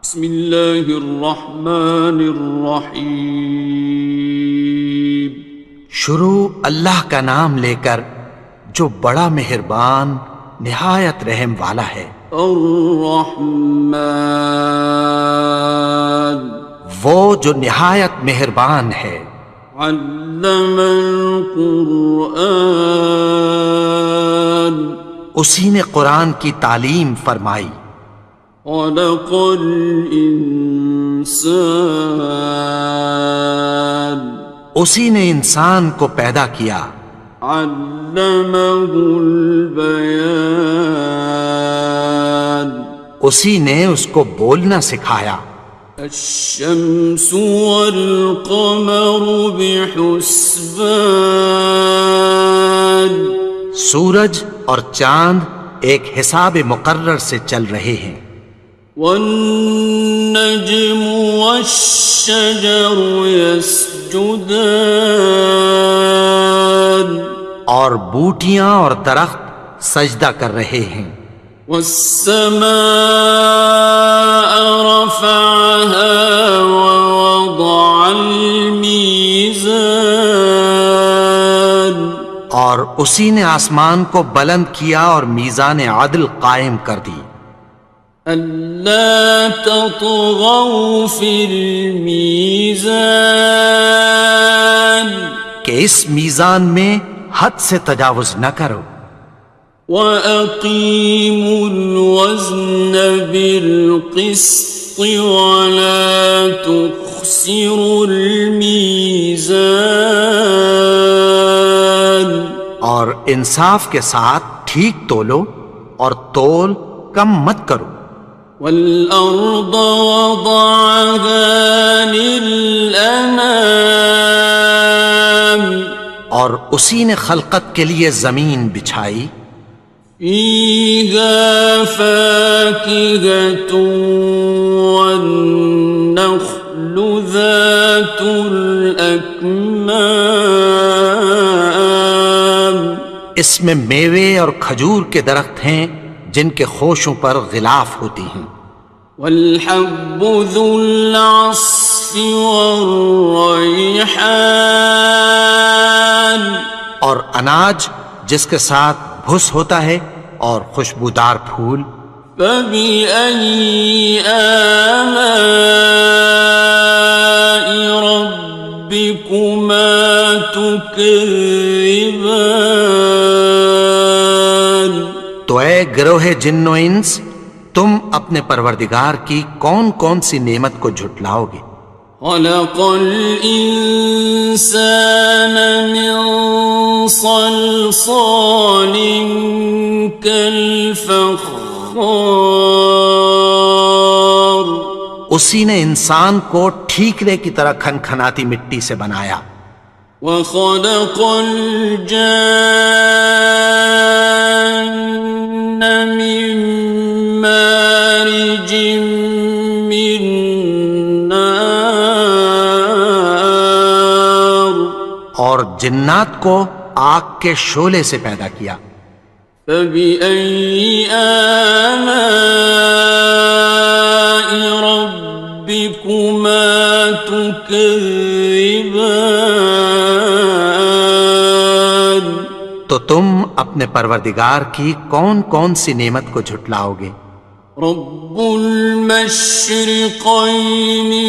بسم اللہ الرحمن الرحیم۔ شروع اللہ کا نام لے کر جو بڑا مہربان نہایت رحم والا ہے۔ الرحمن، وہ جو نہایت مہربان ہے۔ علم القرآن، اسی نے قرآن کی تعلیم فرمائی۔ خلق الانسان، اسی نے انسان کو پیدا کیا۔ علمہ البیان، اسی نے اس کو بولنا سکھایا۔ الشمس والقمر بحسبان، سورج اور چاند ایک حساب مقرر سے چل رہے ہیں۔ والنجم والشجر يسجدان، اور بوٹیاں اور درخت سجدہ کر رہے ہیں۔ والسماء رفعها ووضع الميزان، اور اسی نے آسمان کو بلند کیا اور میزان عدل قائم کر دی۔ ألا تطغوا في الميزان، کہ اس میزان میں حد سے تجاوز نہ کرو۔ وَأَقِيمُوا الْوَزْنَ بِالْقِسْطِ وَلَا تُخْسِرُوا الْمِيزَانَ، اور انصاف کے ساتھ ٹھیک تولو اور تول کم مت کرو۔ وَالْأَرْضَ وَضَعَهَا لِلْأَنَامِ، اور اسی نے خلقت کے لیے زمین بچھائی۔ فِيهَا فَاكِهَةٌ وَالنَّخْلُ ذَاتُ الْأَكْمَامِ، اس میں میوے اور کھجور کے درخت ہیں جن کے خوشوں پر غلاف ہوتی ہیں۔ وَالْحَبُّ ذُو الْعَصْفِ وَالرَّيْحَانِ، اور اناج جس کے ساتھ بھس ہوتا ہے اور خوشبودار پھول۔ فَبِأَيِّ آلَاءِ رَبِّكُمَا تُكَذِّبَانِ، تو اے گروہ جن و انس، تم اپنے پروردگار کی کون کون سی نعمت کو جھٹلاؤ گے؟ خَلَقَ الْإِنسَانَ مِنْ صَلْصَالٍ كَالْفَخَّارِ، اسی نے انسان کو ٹھیکرے کی طرح کھنکھناتی مٹی سے بنایا۔ وَخَلَقَ الْجَانَّ مِن مَّارِجٍ مِّن نَّارٍ، اور جنات کو آگ کے شعلے سے پیدا کیا۔ فَبِأَيِّ آلَاءِ رَبِّكُمَا تُكَذِّبَانِ، تو تم اپنے پروردگار کی کون کون سی نعمت کو جھٹلاؤ گے؟ رب المشرقین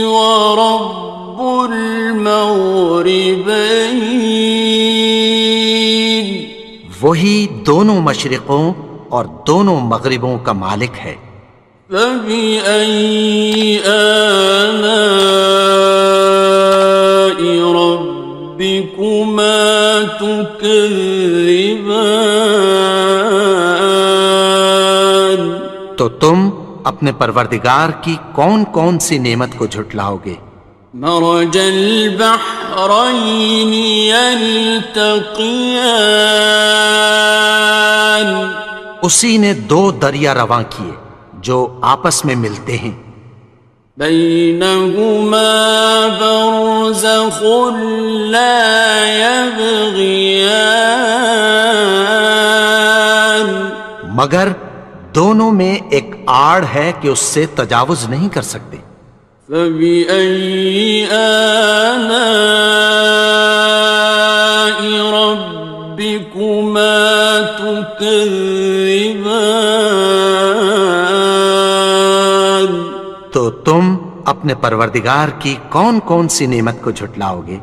ورب المغربین، وہی دونوں مشرقوں اور دونوں مغربوں کا مالک ہے۔ فَبِأَيِّ آلَاءِ رَبِّكُمَا تُكَذِّبَانِ، تو تم اپنے پروردگار کی کون کون سی نعمت کو جھٹلاؤ گے؟ مرج البحرین یلتقیان، اسی نے دو دریا رواں کیے جو آپس میں ملتے ہیں۔ بینہما برزخ لا یبغیان، مگر دونوں میں ایک آڑ ہے کہ اس سے تجاوز نہیں کر سکتے۔ فبأي آلاء ربكما تكذبان؟ تو تم اپنے پروردگار کی کون کون سی نعمت کو جھٹلاؤ گے؟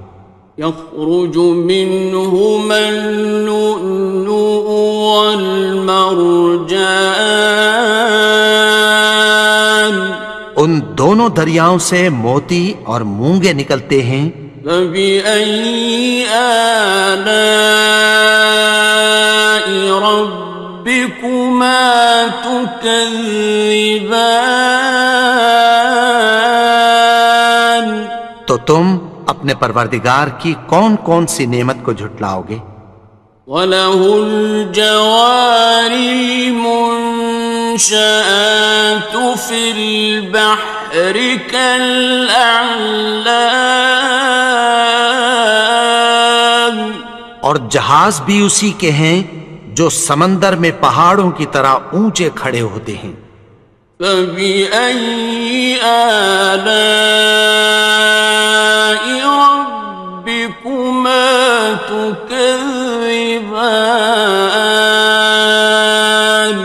يخرج منهما اللؤلؤ والمرجان ان دونوں دریاؤں سے موتی اور مونگے نکلتے ہیں۔ فبأي آلاء ربكما تكذبان؟ تو تم اپنے پروردگار کی کون کون سی نعمت کو جھٹلاؤ گے؟ وَلَهُ الْجَوَارِ الْمُنشَآتُ فِي الْبَحْرِ كَالْأَعْلَامِ، اور جہاز بھی اسی کے ہیں جو سمندر میں پہاڑوں کی طرح اونچے کھڑے ہوتے ہیں۔ فَبِأَيِّ آلَاءِ رَبِّكُمَا تُكَذِّبَانِ؟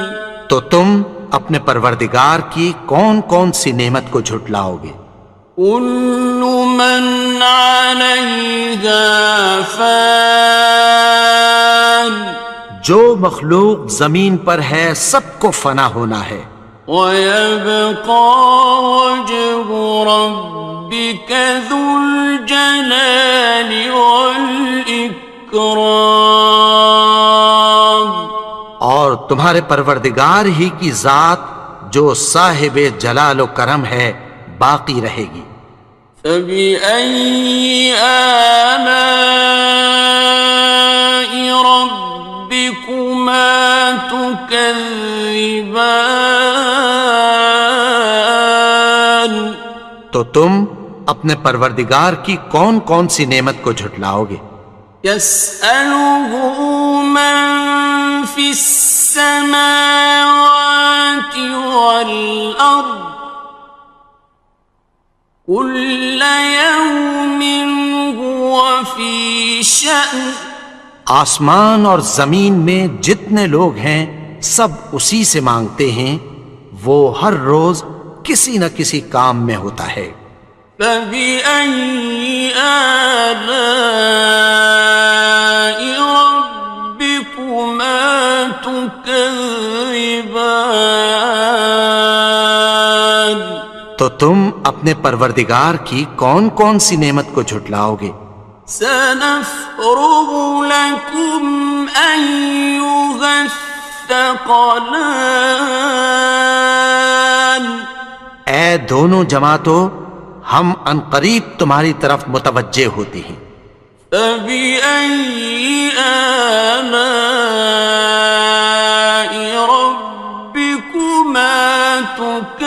تو تم اپنے پروردگار کی کون کون سی نعمت کو جھٹلاؤ گے؟ كُلُّ مَنْ عَلَيْهَا فَانٍ، جو مخلوق زمین پر ہے سب کو فنا ہونا ہے۔ وَيَبْقَى وَجْهُ رَبِّكَ ذُو الْجَلَالِ وَالْإِكْرَامِ، اور تمہارے پروردگار ہی کی ذات جو صاحب جلال و کرم ہے باقی رہے گی۔ فَبِأَيِّ آلَاءِ رَبِّكُمَا تُكَذِّبَانِ؟ تو تم اپنے پروردگار کی کون کون سی نعمت کو جھٹلاؤ گے؟ يَسْأَلُهُ مَن فِي السَّمَاوَاتِ وَالْأَرْضِ كُلَّ يَوْمٍ هُوَ فِي شَأْنٍ، آسمان اور زمین میں جتنے لوگ ہیں سب اسی سے مانگتے ہیں، وہ ہر روز کسی نہ کسی کام میں ہوتا ہے۔ فَبِأَيِّ آلَاءِ رَبِّكُمَا تُكَذِّبَانِ؟ تو تم اپنے پروردگار کی کون کون سی نعمت کو جھٹلاؤ گے؟ سَنَفْرُغُ لَكُمْ أَيُّهَ الثَّقَلَانِ؟ اے دونوں جماعتوں، ہم عنقریب تمہاری طرف متوجہ ہوتے ہیں۔ فَبِأَيِّ آلَاءِ رَبِّكُمَا تُكَذِّبَانِ؟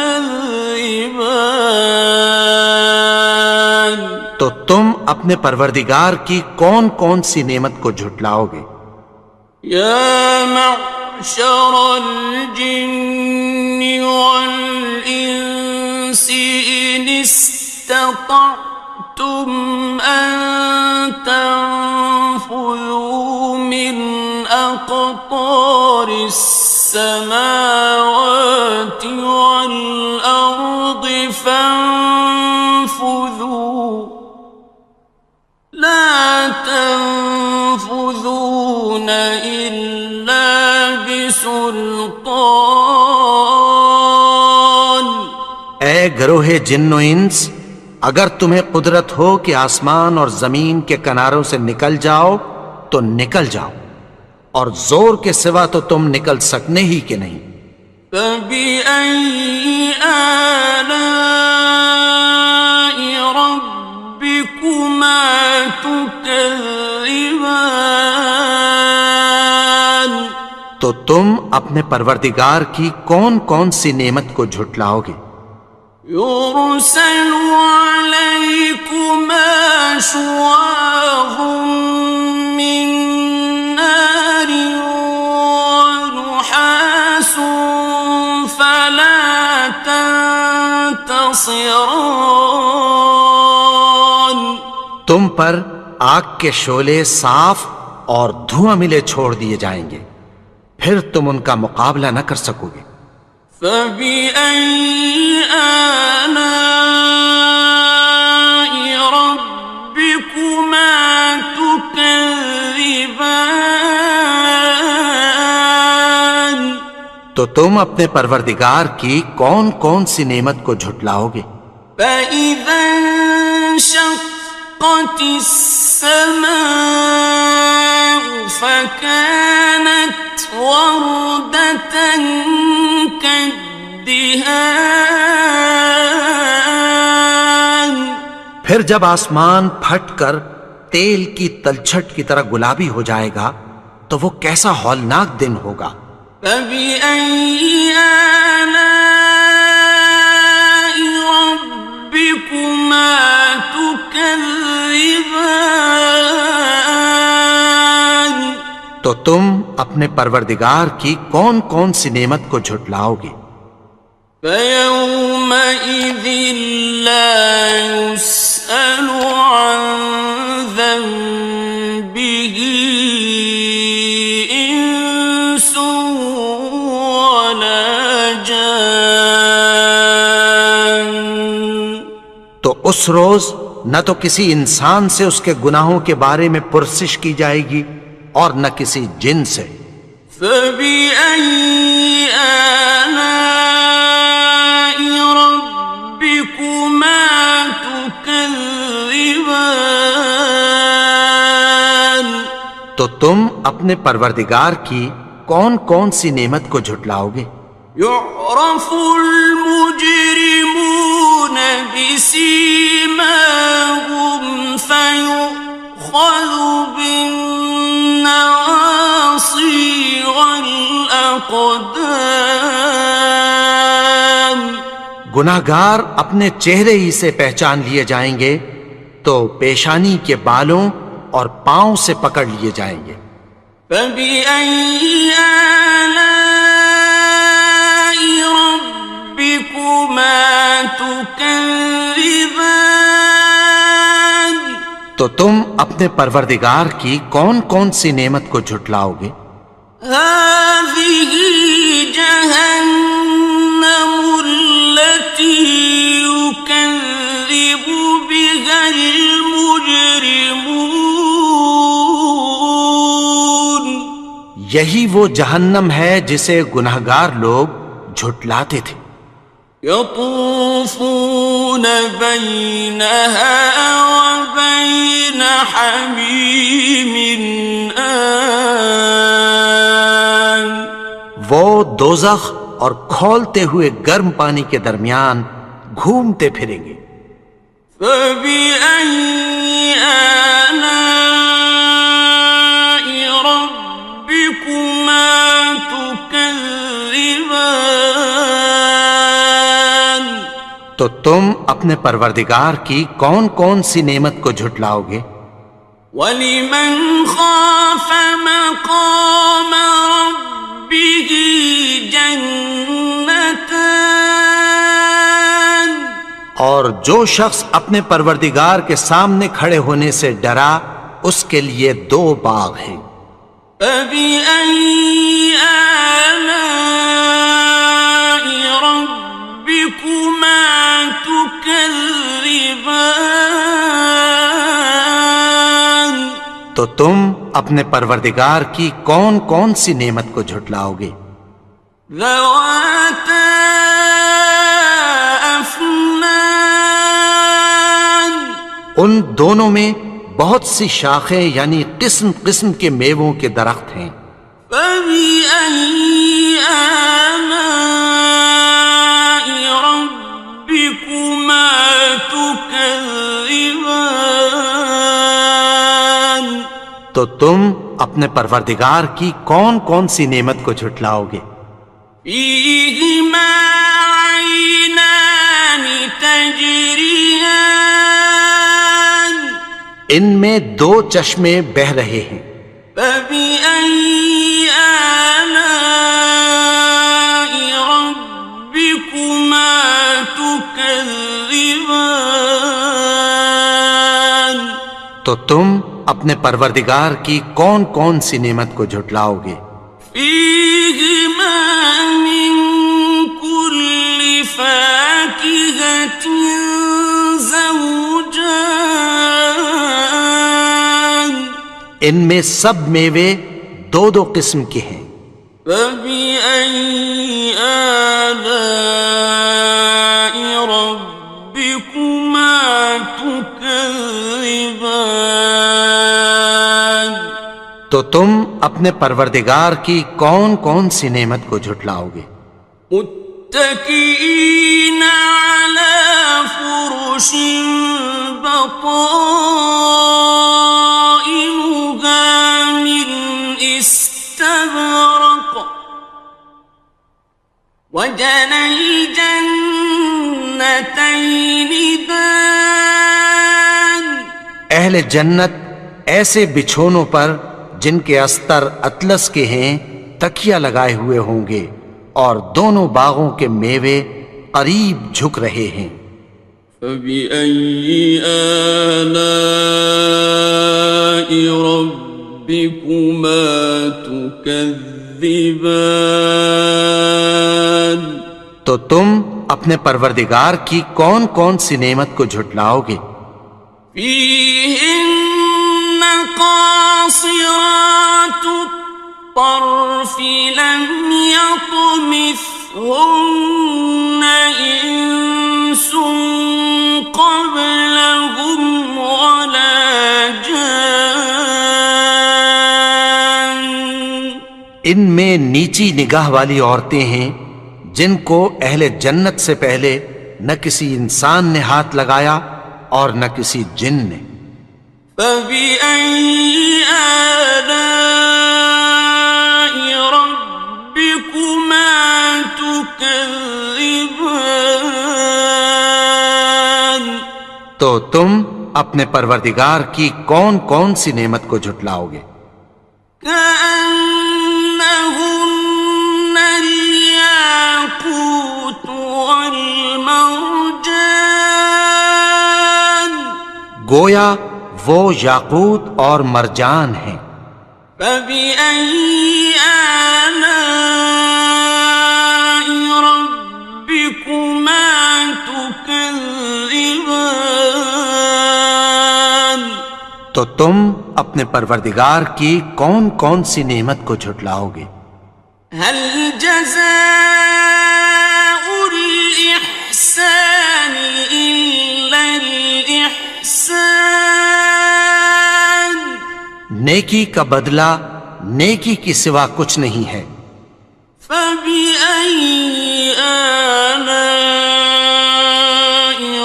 تو تم اپنے پروردگار کی کون کون سی نعمت کو جھٹلاؤ گے؟ يَا مَعْشَرَ الْجِنِّ وَالْإِنسِ إِنِ اسْتَطَعْتُمْ أَن تَنفُذُوا مِنْ أَقْطَارِ السَّمَاوَاتِ وَالْأَرْضِ فَانفُذُوا لَا تَنفُذُونَ إِلَّا بِسُلْطَانٍ۔ اے گروہ جن و انس، اگر تمہیں قدرت ہو کہ آسمان اور زمین کے کناروں سے نکل جاؤ تو نکل جاؤ، اور زور کے سوا تو تم نکل سکنے ہی کہ نہیں۔ فَبِأَيِّ آلَاءِ رَبِّكُمَا تُكَذِّبَانِ؟ تو تم اپنے پروردگار کی کون کون سی نعمت کو جھٹلاؤ گے؟ يُرْسَلُ عَلَيْكُمَا شُوَاظٌ مِّن نَّارٍ وَنُحَاسٌ خصران. تم پر آگ کے شعلے صاف اور دھواں ملے چھوڑ دیے جائیں گے، پھر تم ان کا مقابلہ نہ کر سکو گے۔ فَبِأَيِّ آلَاءِ رَبِّكُمَا تُكَذِّبَانِ. تو تم اپنے پروردگار کی کون کون سی نعمت کو جھٹلاؤ گے؟ فَإِذَا انشَقَّتِ السَّمَاءُ فَكَانَتْ وَرْدَةً كَالدِّهَانِ. پھر جب آسمان پھٹ کر تیل کی تلچھٹ کی طرح گلابی ہو جائے گا تو وہ کیسا ہولناک دن ہوگا۔ فَبِأَيِّ آلَاءِ رَبِّكُمَا تُكَذِّبَانِ. تو تم اپنے پروردگار کی کون کون سی نعمت کو جھٹلاؤ گے؟ فَيَوْمَئِذٍ لَا يُسْأَلُ عَنْ ذَنبِهِ إِنسٌ وَلَا جَانٌ. تو اس روز نہ تو کسی انسان سے اس کے گناہوں کے بارے میں پرسش کی جائے گی اور نہ کسی جن سے۔ فَبِأَيِّ آلَاءِ رَبِّكُمَا تُكَذِّبَانِ. تو تم اپنے پروردگار کی کون کون سی نعمت کو جھٹلاؤ گے؟ يُعْرَفُ الْمُجْرِمُونَ بِسِيمَاهُمْ فَيُؤْخَذُ بِالنَّوَاصِي وَالْأَقْدَامِ. گناہگار اپنے چہرے ہی سے پہچان لیے جائیں گے تو پیشانی کے بالوں اور پاؤں سے پکڑ لیے جائیں گے۔ فَبِأَيِّ آلَاءِ رَبِّكُمَا تُكَذِّبَانِ. تو تم اپنے پروردگار کی کون کون سی نعمت کو جھٹلاؤ گے؟ هَٰذِهِ جَهَنَّمُ الَّتِي يُكَذِّبُ بِهَا الْمُجْرِمُونَ. یہی وہ جہنم ہے جسے گناہگار لوگ جھٹلاتے تھے۔ يَطُوفُونَ بَيْنَهَا وَبَيْنَ حَمِيمٍ آنٍ. وہ دوزخ اور کھولتے ہوئے گرم پانی کے درمیان گھومتے پھریں گے۔ فَبِأَيِّ آلَاءِ رَبِّكُمَا تُكَذِّبَانِ. تو تم اپنے پروردگار کی کون کون سی نعمت کو جھٹلاؤ گے؟ وَلِمَنْ خَافَ مَقَامَ رَبِّهِ جَنَّتَانِ. اور جو شخص اپنے پروردگار کے سامنے کھڑے ہونے سے ڈرا اس کے لیے دو باغ ہیں۔ فَبِأَيِّ آلَاءِ رَبِّكُمَا تُكَذِّبَانِ. تو تم اپنے پروردگار کی کون کون سی نعمت کو جھٹلاؤ گے؟ ذَوَاتَا أَفْنَانٍ. ان دونوں میں بہت سی شاخیں یعنی قسم قسم کے میووں کے درخت ہیں۔ فَبِأَيِّ آلَاءِ رَبِّكُمَا تُكَذِّبَانِ. تو تم اپنے پروردگار کی کون کون سی نعمت کو جھٹلاؤ گے؟ فِيهِمَا عَيْنَانِ تَجْرِيَانِ. ان میں دو چشمے بہہ رہے ہیں۔ فَبِأَيِّ آلَاءِ رَبِّكُمَا تُكَذِّبَانِ. تكذبان تو تم اپنے پروردگار کی کون کون سی نعمت کو جھٹلاؤ گے؟ فيهما من كل فاكهة زوجان ان میں سب میوے دو دو قسم کے ہیں۔ فبأي آلاء ربكما تكذبان تو تم اپنے پروردگار کی کون کون سی نعمت کو جھٹلاؤ گے؟ متكئين على فرش بطائنها من استبرق وجنى الجنتين دان اہل جنت ایسے بچھونوں پر جن کے استر اطلس کے ہیں تکیہ لگائے ہوئے ہوں گے، اور دونوں باغوں کے میوے قریب جھک رہے ہیں۔ فبأي آلاء ربكما تكذبان تو تم اپنے پروردگار کی کون کون سی نعمت کو جھٹلاؤ گے؟ فيهن قاصرات الطرف لم يطمثهن إنس قبلهم ولا جان ان میں نیچی نگاہ والی عورتیں ہیں جن کو اہل جنت سے پہلے نہ کسی انسان نے ہاتھ لگایا اور نہ کسی جن نے۔ فبأي آلاء ربكما تكذبان تو تم اپنے پروردگار کی کون کون سی نعمت کو جھٹلاؤ گے؟ كأنهن الياقوت والمرجان گویا وہ یاقوت اور مرجان ہیں۔ فبأي آلاء ربكما تكذبان تو تم اپنے پروردگار کی کون کون سی نعمت کو جھٹلاؤ گے؟ هل جزاء الإحسان إلا الإحسان نیکی کا بدلہ نیکی کی سوا کچھ نہیں ہے۔ فبأي آلاء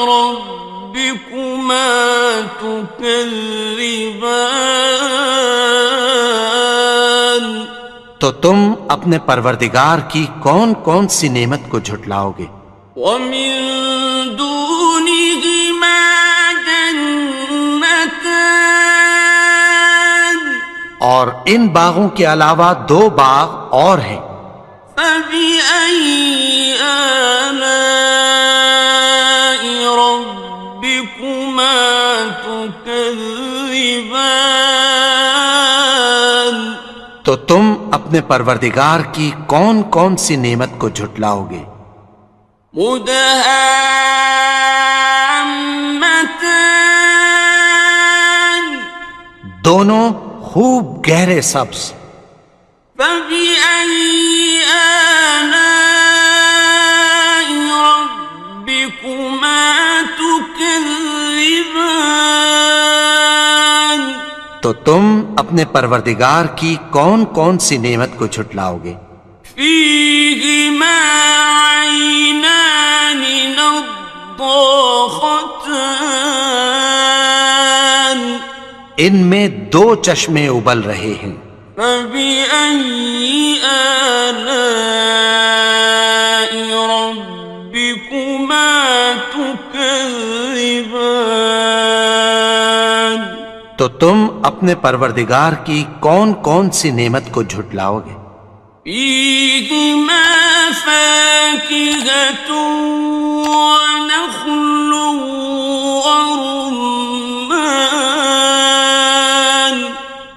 ربكما تكذبان تو تم اپنے پروردگار کی کون کون سی نعمت کو جھٹلاؤ گے؟ ومن دونهما جنتان اور ان باغوں کے علاوہ دو باغ اور ہیں۔ فبأي آلاء ربكما تكذبان تو تم اپنے پروردگار کی کون کون سی نعمت کو جھٹلاؤ گے؟ مدهامتان دونوں خوب گہرے سبز۔ فبأي آلاء ربكما تكذبان تو تم اپنے پروردگار کی کون کون سی نعمت کو جھٹلاؤ گے؟ فيهما عينان نضاختان ان میں دو چشمے ابل رہے ہیں۔ فبأي آلاء ربكما تكذبان تو تم اپنے پروردگار کی کون کون سی نعمت کو جھٹلاؤ گے؟ فيهما فاكهة ونخل ورمان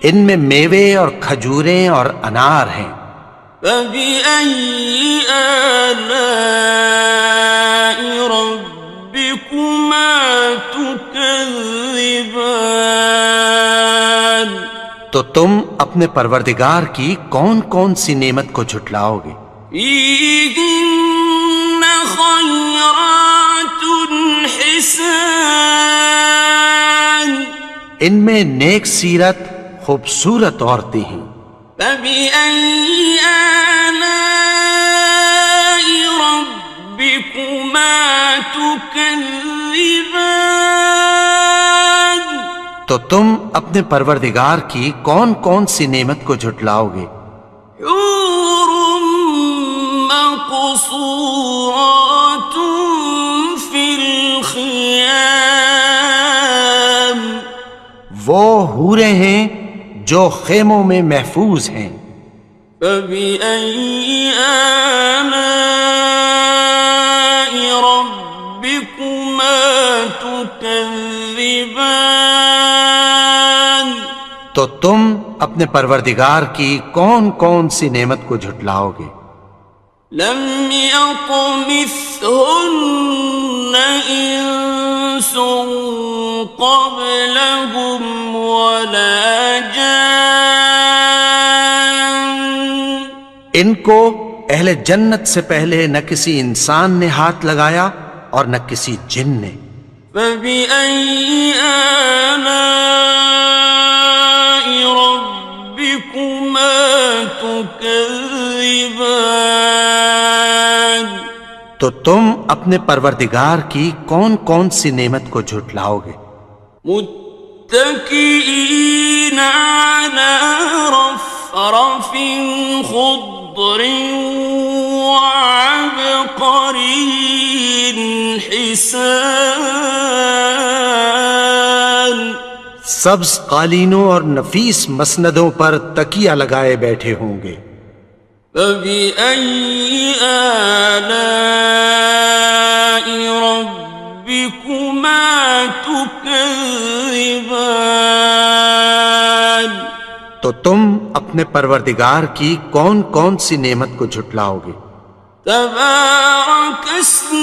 ان میں میوے اور کھجوریں اور انار ہیں. فبأي آلاء ربكما تكذبان تو تم اپنے پروردگار کی کون کون سی نعمت کو جھٹلاؤ گے؟ فيهن خيرات حسان ان میں نیک سیرت خوبصورت عورتیں ہیں. فبأي آلاء ربكما تكذبان تو تم اپنے پروردگار کی کون کون سی نعمت کو جھٹلاؤ گے؟ حور مقصورات في الخيام وہ حوریں ہیں جو خیموں میں محفوظ ہیں. فبأي آلاء ربكما تكذبان تو تم اپنے پروردگار کی کون کون سی نعمت کو جھٹلاؤ گے؟ لم يطمثهن إنس قبلهم ولا جان ان کو اہل جنت سے پہلے نہ کسی انسان نے ہاتھ لگایا اور نہ کسی جن نے. فبأي آلاء ربكما تكذبان تو تم اپنے پروردگار کی کون کون سی نعمت کو جھٹلاؤ گے؟ متكئين على رفرف خضر وعبقري حسان سبز قالینوں اور نفیس مسندوں پر تکیہ لگائے بیٹھے ہوں گے. فبأي آلاء ربكما تكذبان تو تم اپنے پروردگار کی کون کون سی نعمت کو جھٹلاؤ گے؟ تبارك اسم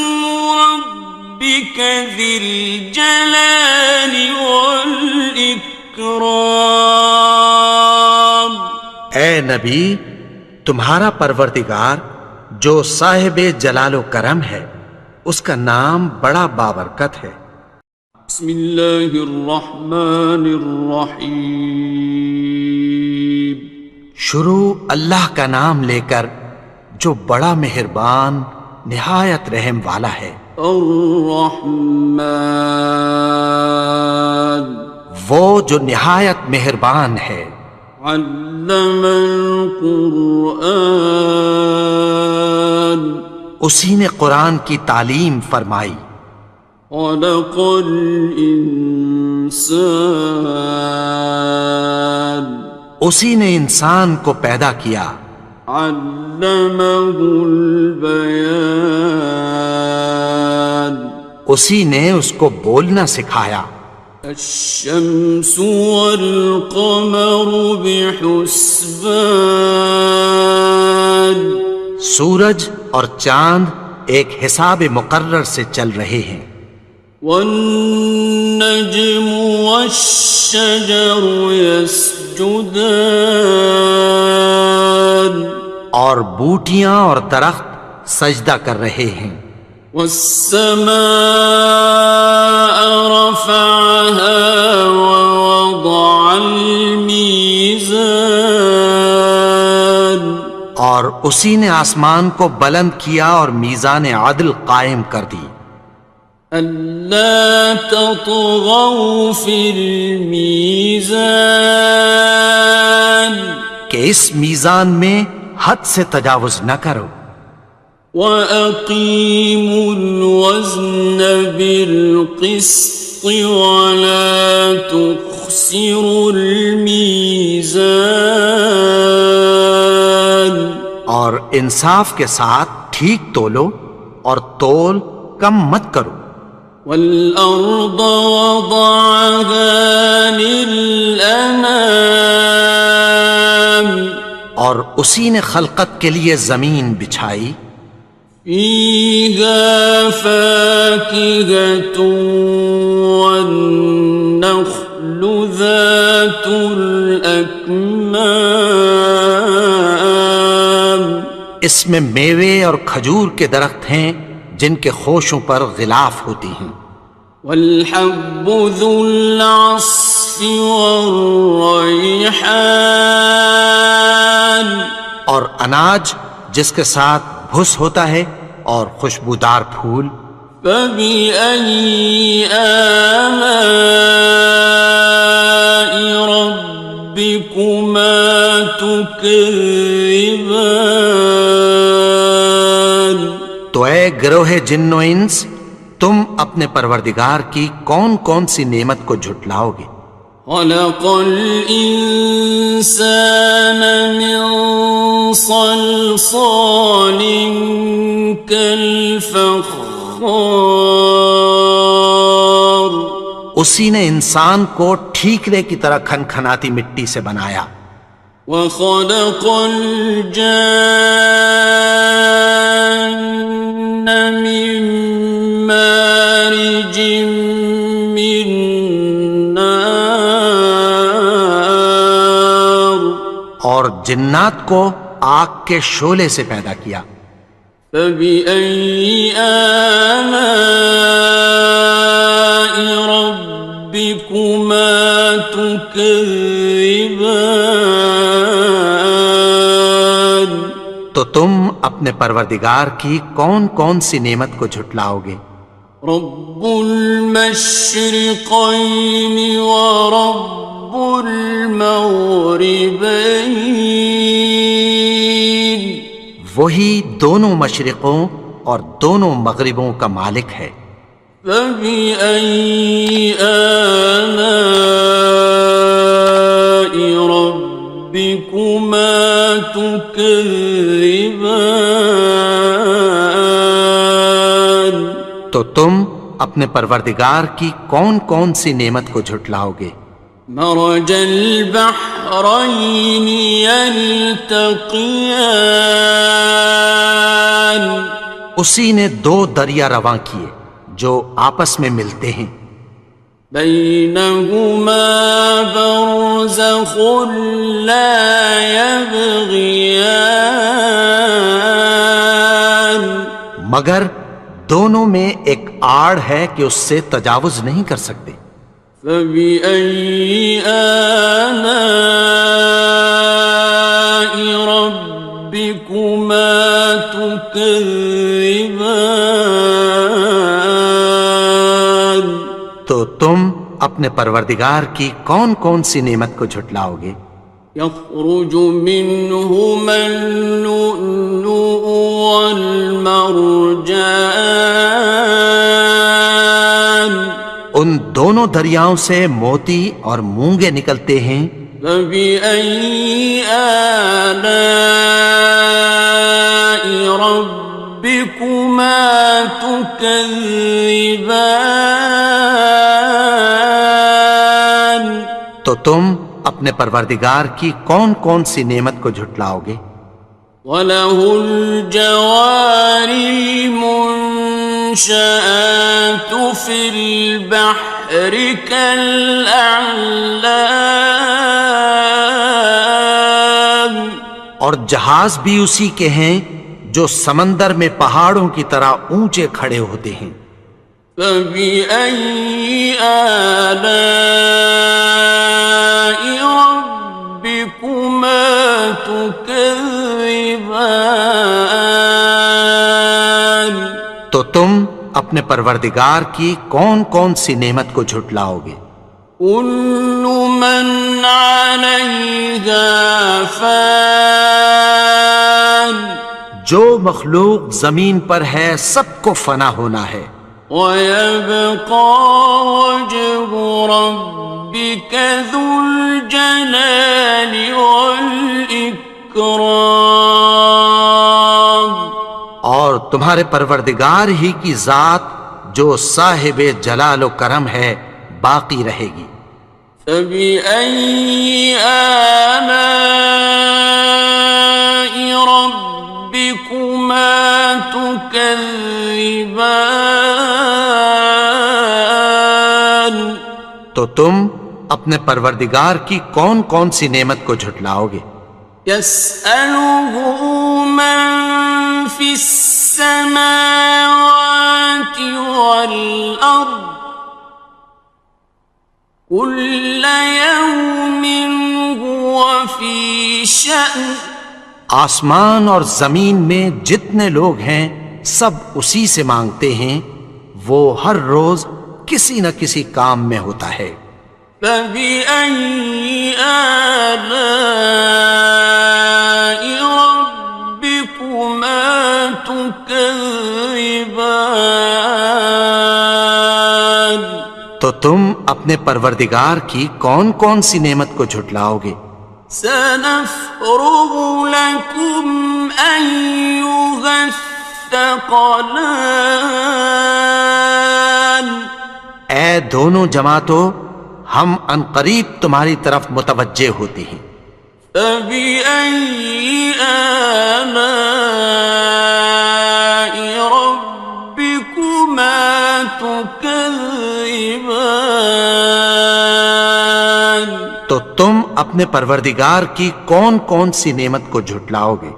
ربك ذي الجلال والإكرام اے نبی، تمہارا پروردگار جو صاحب جلال و کرم ہے، اس کا نام بڑا بابرکت ہے. بسم اللہ الرحمن الرحیم شروع اللہ کا نام لے کر جو بڑا مہربان نہایت رحم والا ہے. الرحمن وہ جو نہایت مہربان ہے. علم القرآن اسی نے قرآن کی تعلیم فرمائی. خلق الانسان اسی نے انسان کو پیدا کیا. علمہ البیان اسی نے اس کو بولنا سکھایا. الشمس والقمر بحسبان سورج اور چاند ایک حساب مقرر سے چل رہے ہیں. والنجم والشجر يسجدان اور بوٹیاں اور درخت سجدہ کر رہے ہیں. والسماء رفعها ووضع الميزان اور اسی نے آسمان کو بلند کیا اور میزان عدل قائم کر دی. ألا تطغوا في الميزان کہ اس میزان میں حد سے تجاوز نہ کرو. وَأَقِيمُوا الْوَزْنَ بِالْقِسْطِ وَلَا تُخْسِرُوا الْمِيزَانَ اور انصاف کے ساتھ ٹھیک تولو اور تول کم مت کرو. والأرض وضعها للأنام اور اسی نے خلقت کے لیے زمین بچھائی. فيها فاكهة والنخل ذات الأكمام اس میں میوے اور کھجور کے درخت ہیں جن کے خوشوں پر غلاف ہوتی ہیں. والحب ذو العصف والریحان اور اناج جس کے ساتھ بھس ہوتا ہے اور خوشبودار پھول. فبأي آلاء ربكما تكذبان تو اے گروہ جن و انس، تم اپنے پروردگار کی کون کون سی نعمت کو جھٹلاؤ گے؟ خلق الإنسان من صلصال كالفخار اسی نے انسان کو ٹھیکرے کی طرح کھنکھناتی مٹی سے بنایا. وخلق الجان من مارج من نار اور جنات کو آگ کے شعلے سے پیدا کیا. فبأي آلاء ربكما تكذبان تو تم اپنے پروردگار کی کون کون سی نعمت کو جھٹلاؤ گے؟ رب المشرقين ورب المغربين وہی دونوں مشرقوں اور دونوں مغربوں کا مالک ہے. فبأي آلاء ربكما تكذبان تو تم اپنے پروردگار کی کون کون سی نعمت کو جھٹلاؤ گے؟ مرج البحرين يلتقيان اسی نے دو دریا رواں کیے جو آپس میں ملتے ہیں. بينهما برزخ لا يبغيان مگر دونوں میں ایک آڑ ہے کہ اس سے تجاوز نہیں کر سکتے. فبأي آلاء ربكما تكذبان تو تم اپنے پروردگار کی کون کون سی نعمت کو جھٹلاؤ گے؟ يخرج منهما اللؤلؤ والمرجان ان دونوں دریاؤں سے موتی اور مونگے نکلتے ہیں. فبأي آلاء ربكما تكذبان تو تم اپنے پروردگار کی کون کون سی نعمت کو جھٹلاؤ گے؟ وَلَهُ الْجَوَارِ الْمُنشَآتُ فِي الْبَحْرِ كَالْأَعْلَامِ اور جہاز بھی اسی کے ہیں جو سمندر میں پہاڑوں کی طرح اونچے کھڑے ہوتے ہیں. فَبِأَيِّ آلَاءِ رَبِّكُمَا تُكَذِّبَانِ تو تم اپنے پروردگار کی کون کون سی نعمت کو جھٹلاؤ گے؟ كُلُّ مَنْ عَلَيْهَا فَانٍ جو مخلوق زمین پر ہے سب کو فنا ہونا ہے. وَيَبْقَى وَجْهُ رَبِّكَ ذُو الْجَلَالِ وَالْإِكْرَامِ تمہارے پروردگار ہی کی ذات جو صاحب جلال و کرم ہے باقی رہے گی۔ فبأي آلاء ربكما تكذبان؟ تو تم اپنے پروردگار کی کون کون سی نعمت کو جھٹلاؤ گے؟ يسأله من في السماوات والأرض كل يوم هو في شأن۔ آسمان اور زمین میں جتنے لوگ ہیں سب اسی سے مانگتے ہیں، وہ ہر روز کسی نہ کسی کام میں ہوتا ہے۔ فبأي آلاء ربكما تكذبان؟ تو تم اپنے پروردگار کی کون کون سی نعمت کو جھٹلاؤ گے؟ سنفرغ لكم أيها الثقلان۔ اے دونوں جماعتوں، ہم عنقریب تمہاری طرف متوجہ ہوتے ہیں۔ فبأي آلاء ربكما تكذبان؟ تو تم اپنے پروردگار کی کون کون سی نعمت کو جھٹلاؤ گے؟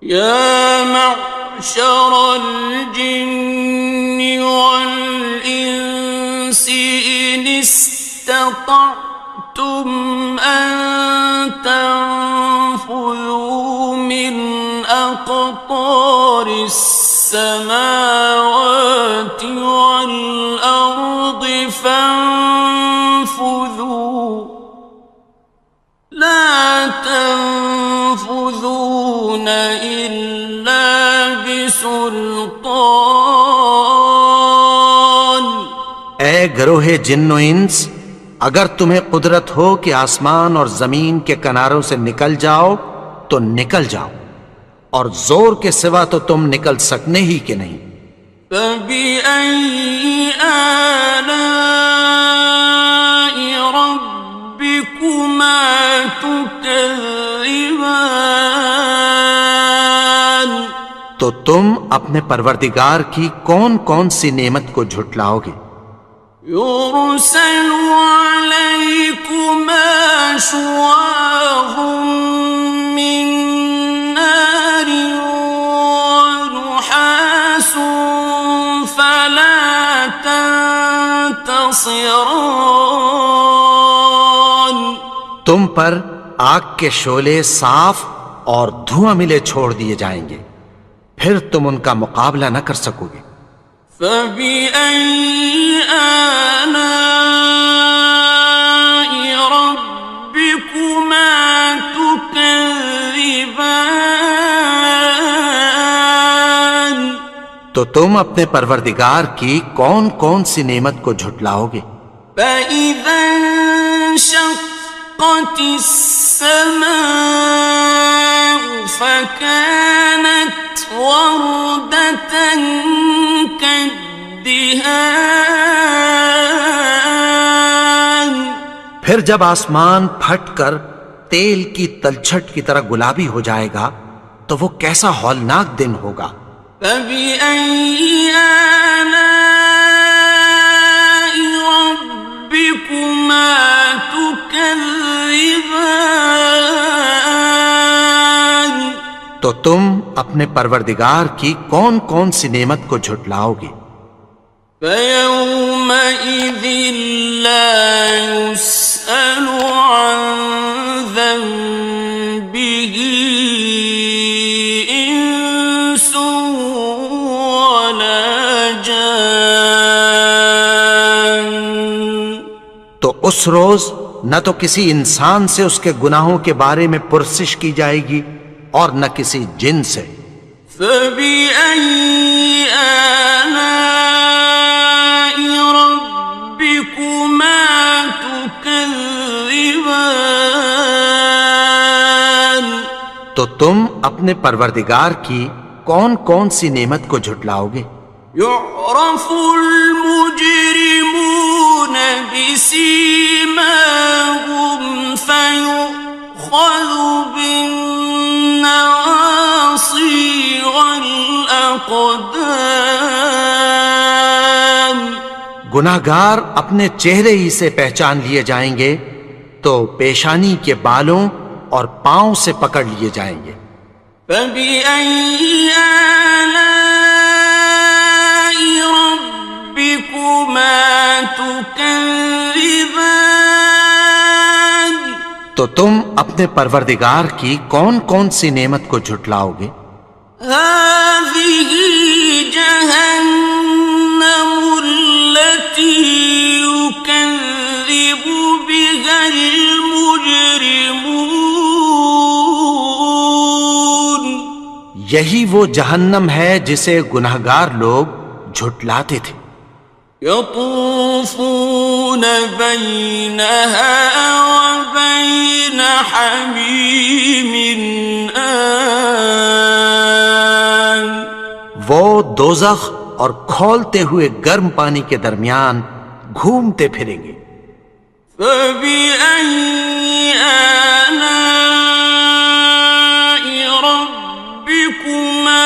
يا معشر الجن والإنس إن استطعتم أن تنفذوا من أقطار السماوات والأرض فانفذوا لا تنفذون إلا بسلطان۔ اے گروہ جن و انس، اگر تمہیں قدرت ہو کہ آسمان اور زمین کے کناروں سے نکل جاؤ تو نکل جاؤ، اور زور کے سوا تو تم نکل سکنے ہی کہ نہیں۔ فبأي آلاء ربكما تكذبان؟ تو تم اپنے پروردگار کی کون کون سی نعمت کو جھٹلاؤ گے؟ يرسل عليكما شواظ من نار ونحاس فلا تنتصران۔ تم پر آگ کے شعلے صاف اور دھواں ملے چھوڑ دیے جائیں گے، پھر تم ان کا مقابلہ نہ کر سکو گے۔ فبأي آلاء ربكما تكذبان؟ تو تم اپنے پروردگار کی کون کون سی نعمت کو جھٹلاؤ گے؟ فإذا انشقت السماء فكانت وردة كالدهان۔ پھر جب آسمان پھٹ کر تیل کی تلچھٹ کی طرح گلابی ہو جائے گا تو وہ کیسا ہولناک دن ہوگا۔ فبأي آلاء ربكما تكذبان؟ تو تم اپنے پروردگار کی کون کون سی نعمت کو جھٹلاؤ گے؟ فيومئذ لا يسأل عن ذنبه إنس ولا جان۔ تو اس روز نہ تو کسی انسان سے اس کے گناہوں کے بارے میں پرسش کی جائے گی اور نہ کسی جن سے۔ فبأي آلاء ربكما تكذبان؟ تو تم اپنے پروردگار کی کون کون سی نعمت کو جھٹلاؤ گے؟ يعرف المجرمون بسيماهم فيؤخذ بالنواصي والأقدام. گناہگار اپنے چہرے ہی سے پہچان لیے جائیں گے تو پیشانی کے بالوں اور پاؤں سے پکڑ لیے جائیں گے. فبأي آلاء ربكما تكذبان. تو تم اپنے پروردگار کی کون کون سی نعمت کو جھٹلاؤ گے؟ هذه جهنم التي يكذب بها المجرمون. یہی وہ جہنم ہے جسے گناہگار لوگ جھٹلاتے تھے. يطوفون بينها وبين حميم آن. وہ دوزخ اور کھولتے ہوئے گرم پانی کے درمیان گھومتے پھریں گے. فبأي آلاء ربكما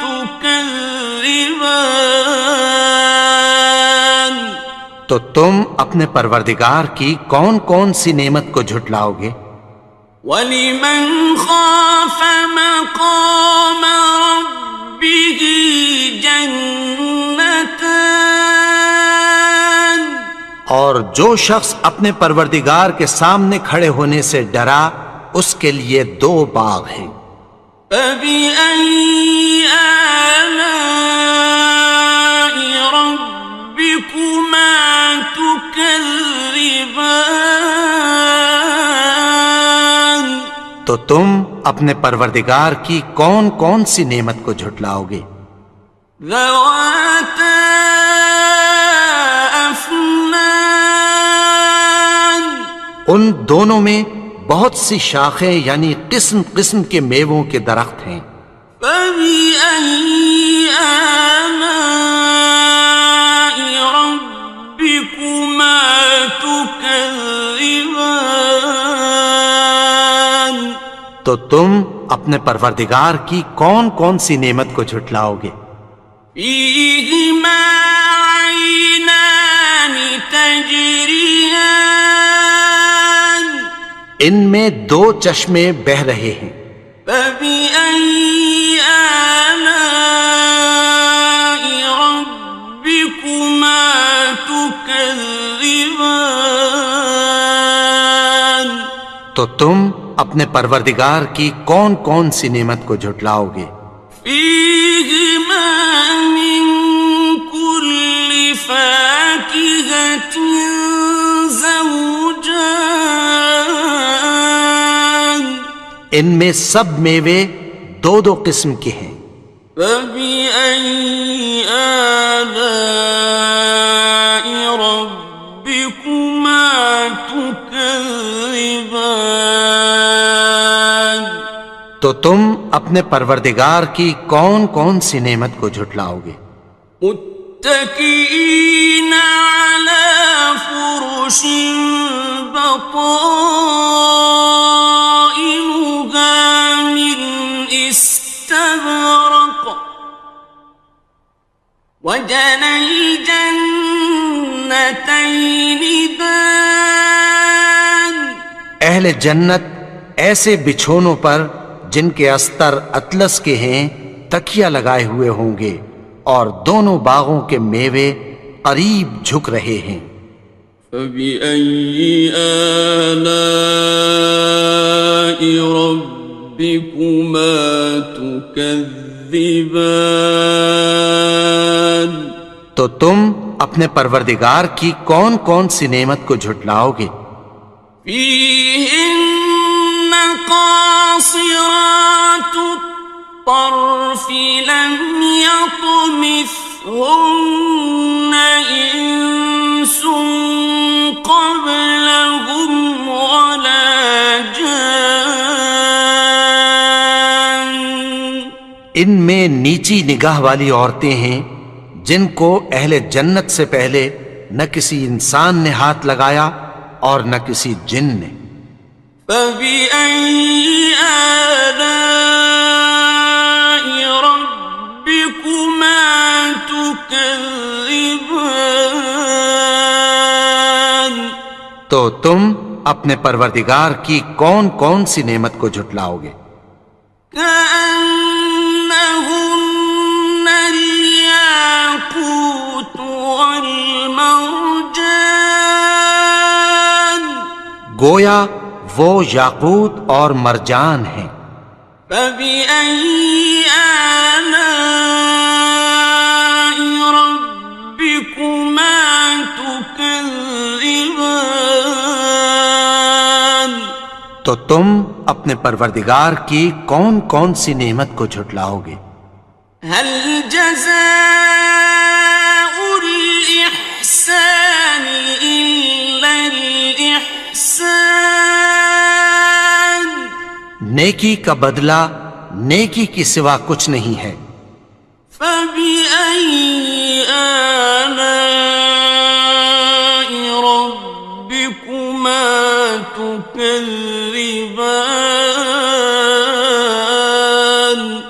تكذبان. تو تم اپنے پروردگار کی کون کون سی نعمت کو جھٹلاؤ گے؟ وَلِمَنْ خَافَ مَقَامَ رَبِّهِ جَنَّتَانِ. اور جو شخص اپنے پروردگار کے سامنے کھڑے ہونے سے ڈرا اس کے لیے 2 باغ ہیں. فَبِأَيِّ آلَاءِ رَبِّكُمَا تُكَذِّبَانِ. تو تم اپنے پروردگار کی کون کون سی نعمت کو جھٹلاؤ گے؟ ذَوَاتَا أَفْنَانٍ. ان دونوں میں بہت سی شاخیں یعنی قسم قسم کے میووں کے درخت ہیں. فَبِأَيِّ آلَاءِ رَبِّكُمَا تُكَذِّبَانِ. تو تم اپنے پروردگار کی کون کون سی نعمت کو جھٹلاؤ گے؟ فِيهِمَا عَيْنَانِ تَجْرِيَانِ. ان میں 2 چشمے بہہ رہے ہیں. فَبِأَيِّ آلَاءِ رَبِّكُمَا تُكَذِّبَانِ. تو تم اپنے پروردگار کی کون کون سی نعمت کو جھٹلاؤ گے؟ فِيهِمَا مِن كُلِّ فَاكِهَةٍ زَوْجَانِ. ان میں سب میوے 2 قسم کے ہیں. فَبِأَيِّ آلَاءِ رَبِّكُمَا تُكَذِّبَانِ. تو تم اپنے پروردگار کی کون کون سی نعمت کو جھٹلاؤ گے؟ متكئين على فرش بطائنها من استبرق وجنى الجنتين دان. اہل جنت ایسے بچھونوں پر جن کے استر اطلس کے ہیں تکیہ لگائے ہوئے ہوں گے اور دونوں باغوں کے میوے قریب جھک رہے ہیں. فَبِأَيِّ آلَاءِ رَبِّكُمَا تُكَذِّبَانِ. تو تم اپنے پروردگار کی کون کون سی نعمت کو جھٹلاؤ گے؟ فِيهِنَّ قَاصِرَاتُ الطَّرْفِ لَمْ يَطْمِثْهُنَّ إِنسٌ قَبْلَهُمْ وَلَا جَانٌّ. ان میں نیچی نگاہ والی عورتیں ہیں جن کو اہل جنت سے پہلے نہ کسی انسان نے ہاتھ لگایا اور نہ کسی جن نے۔ فَبِأَيِّ آلَاءِ رَبِّكُمَا تُكَذِّبَانِ؟ تو تم اپنے پروردگار کی کون کون سی نعمت کو جھٹلاؤ گے؟ كأنهن الياقوت والمرجان، گویا وہ یاقوت اور مرجان ہیں۔ فبأي آلاء ربكما تكذبان؟ تو تم اپنے پروردگار کی کون کون سی نعمت کو جھٹلاؤ گے؟ هل جزاء الإحسان إلا الإحسان؟ نیکی کا بدلہ نیکی کی سوا کچھ نہیں ہے۔ فبأي آلاء ربكما تكذبان؟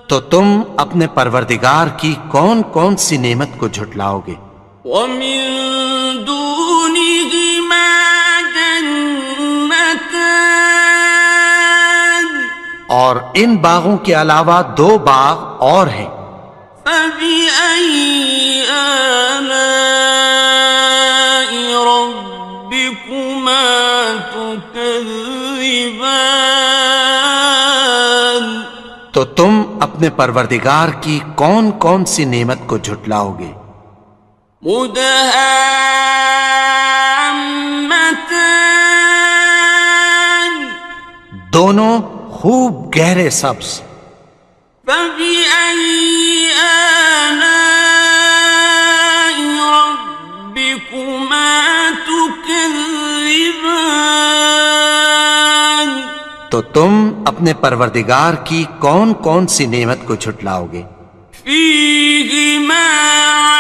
تو تم اپنے پروردگار کی کون کون سی نعمت کو جھٹلاؤ گے؟ ومن دونهما جنتان، اور ان باغوں کے علاوہ دو باغ اور ہیں۔ فبأي آلاء ربكما تكذبان؟ تو تم اپنے پروردگار کی کون کون سی نعمت کو جھٹلاؤ گے؟ مدہامتان، دونوں خوب گہرے سبز۔ فبأي آلاء ربكما تكذبان؟ تو تم اپنے پروردگار کی کون کون سی نعمت کو جھٹلاؤ گے؟ فيهما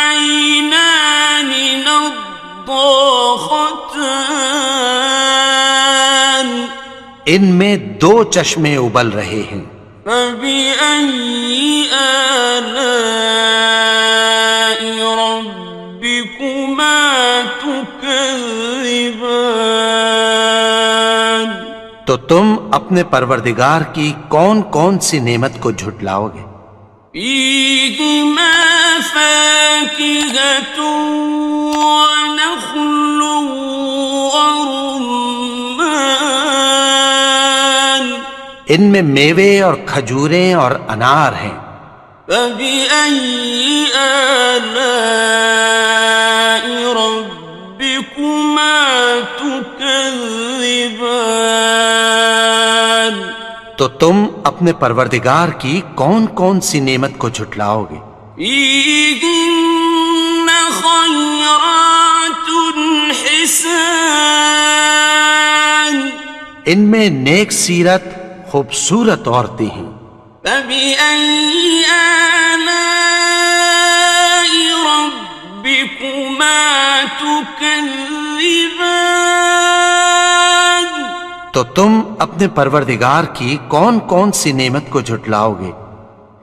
عينان نضاختان، ان میں دو چشمے ابل رہے ہیں۔ فبأي آلاء ربكما تكذبان؟ تو تم اپنے پروردگار کی کون کون سی نعمت کو جھٹلاؤ گے؟ فيهما فاكهة ونخل ورمان، ان میں میوے اور کھجوریں اور انار ہیں۔ فبأي آلاء ربكما تكذبان؟ تو تم اپنے پروردگار کی کون کون سی نعمت کو جھٹلاؤ گے؟ فيهن خيرات حسان، ان میں نیک سیرت خوبصورت عورتیں ہیں۔ فبأي آلاء ربكما تكذبان؟ تو تم اپنے پروردگار کی کون کون سی نعمت کو جھٹلاؤ گے؟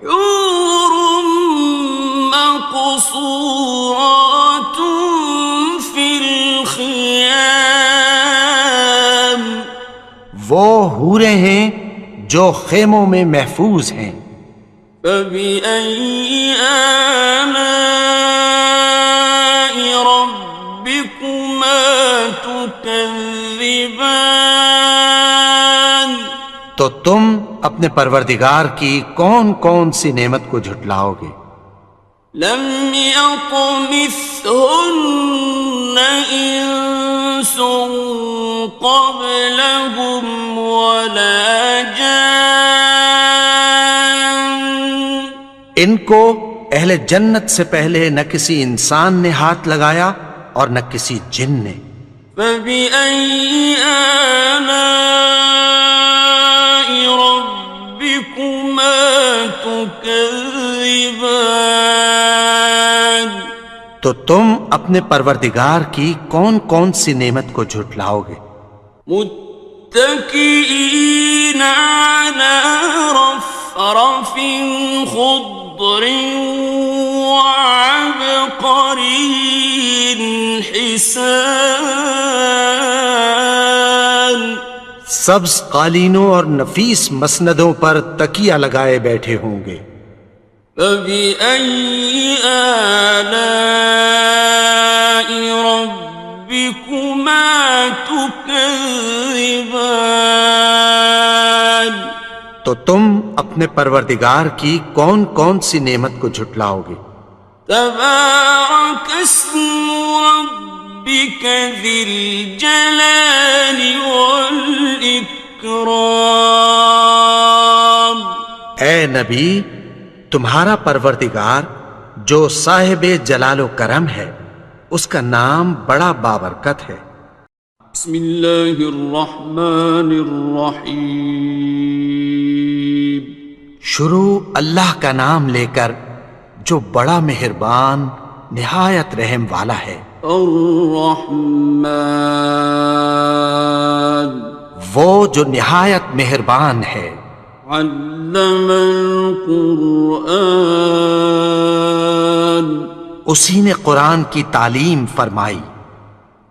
حور مقصورات في الخيام، وہ حوریں ہیں جو خیموں میں محفوظ ہیں۔ فبأي آلاء ربكما تكذبان؟ تو تم اپنے پروردگار کی کون کون سی نعمت کو جھٹلاؤ گے؟ لم يطمثهن إنس قبلهم ولا جان، ان کو اہل جنت سے پہلے نہ کسی انسان نے ہاتھ لگایا اور نہ کسی جن نے۔ فبأي آلاء ربكما تكذبان؟ تكذبان تو تم اپنے پروردگار کی کون کون سی نعمت کو جھٹلاؤ گے؟ متكئين على رفرف خضر وعبقري حسان سبز قالینوں اور نفیس مسندوں پر تکیہ لگائے بیٹھے ہوں گے۔ فبأي آلاء ربكما تكذبان تو تم اپنے پروردگار کی کون کون سی نعمت کو جھٹلاؤ گے؟ تبارك اسم ربك ذي الجلال والإكرام اے نبی، تمہارا پروردگار جو صاحب جلال و کرم ہے، اس کا نام بڑا بابرکت ہے۔ بسم اللہ الرحمن الرحیم شروع اللہ کا نام لے کر جو بڑا مہربان نہایت رحم والا ہے۔ الرحمن وہ جو نہایت مہربان ہے۔ علم القرآن اسی نے قرآن کی تعلیم فرمائی۔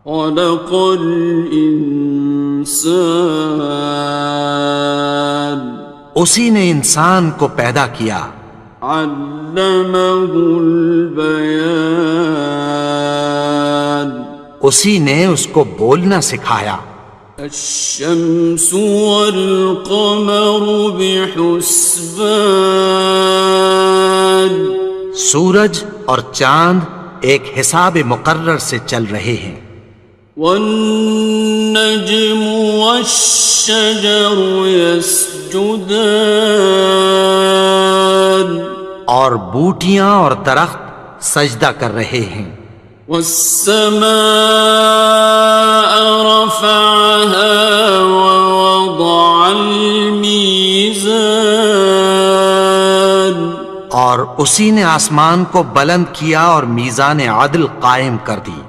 خلق الانسان اسی نے انسان کو پیدا کیا۔ علمہ البیان اسی نے اس کو بولنا سکھایا۔ الشمس والقمر بحسبان سورج اور چاند ایک حساب مقرر سے چل رہے ہیں۔ والنجم والشجر يسجدان اور بوٹیاں اور درخت سجدہ کر رہے ہیں۔ والسماء رفعها ووضع الميزان اور اسی نے آسمان کو بلند کیا اور میزان عدل قائم کر دی۔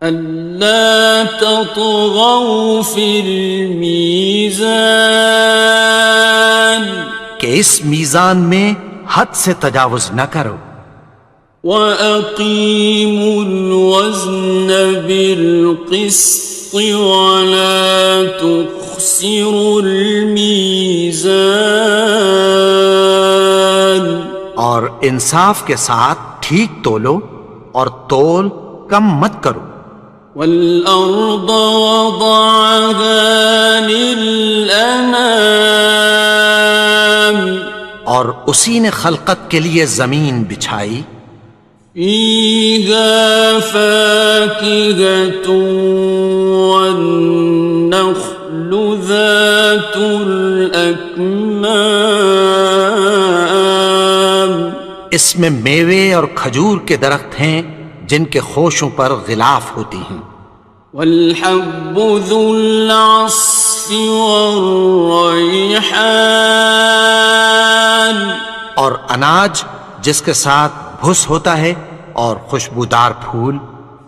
ألا تطغوا في الميزان کہ اس میزان میں حد سے تجاوز نہ کرو۔ وَأَقِيمُوا الْوَزْنَ بِالْقِسْطِ وَلَا تُخْسِرُوا الْمِيزَانَ اور انصاف کے ساتھ ٹھیک تولو اور تول کم مت کرو۔ وَالْأَرْضَ وَضَعَهَا لِلْأَنَامِ اور اسی نے خلقت کے لیے زمین بچھائی۔ فِيهَا فَاكِهَةٌ وَالنَّخْلُ ذَاتُ الْأَكْمَامِ اس میں میوے اور کھجور کے درخت ہیں جن کے خوشوں پر غلاف ہوتی ہیں۔ وَالْحَبُّ ذُو الْعَصْفِ وَالرَّيْحَانِ اور اناج جس کے ساتھ بھس ہوتا ہے اور خوشبودار پھول۔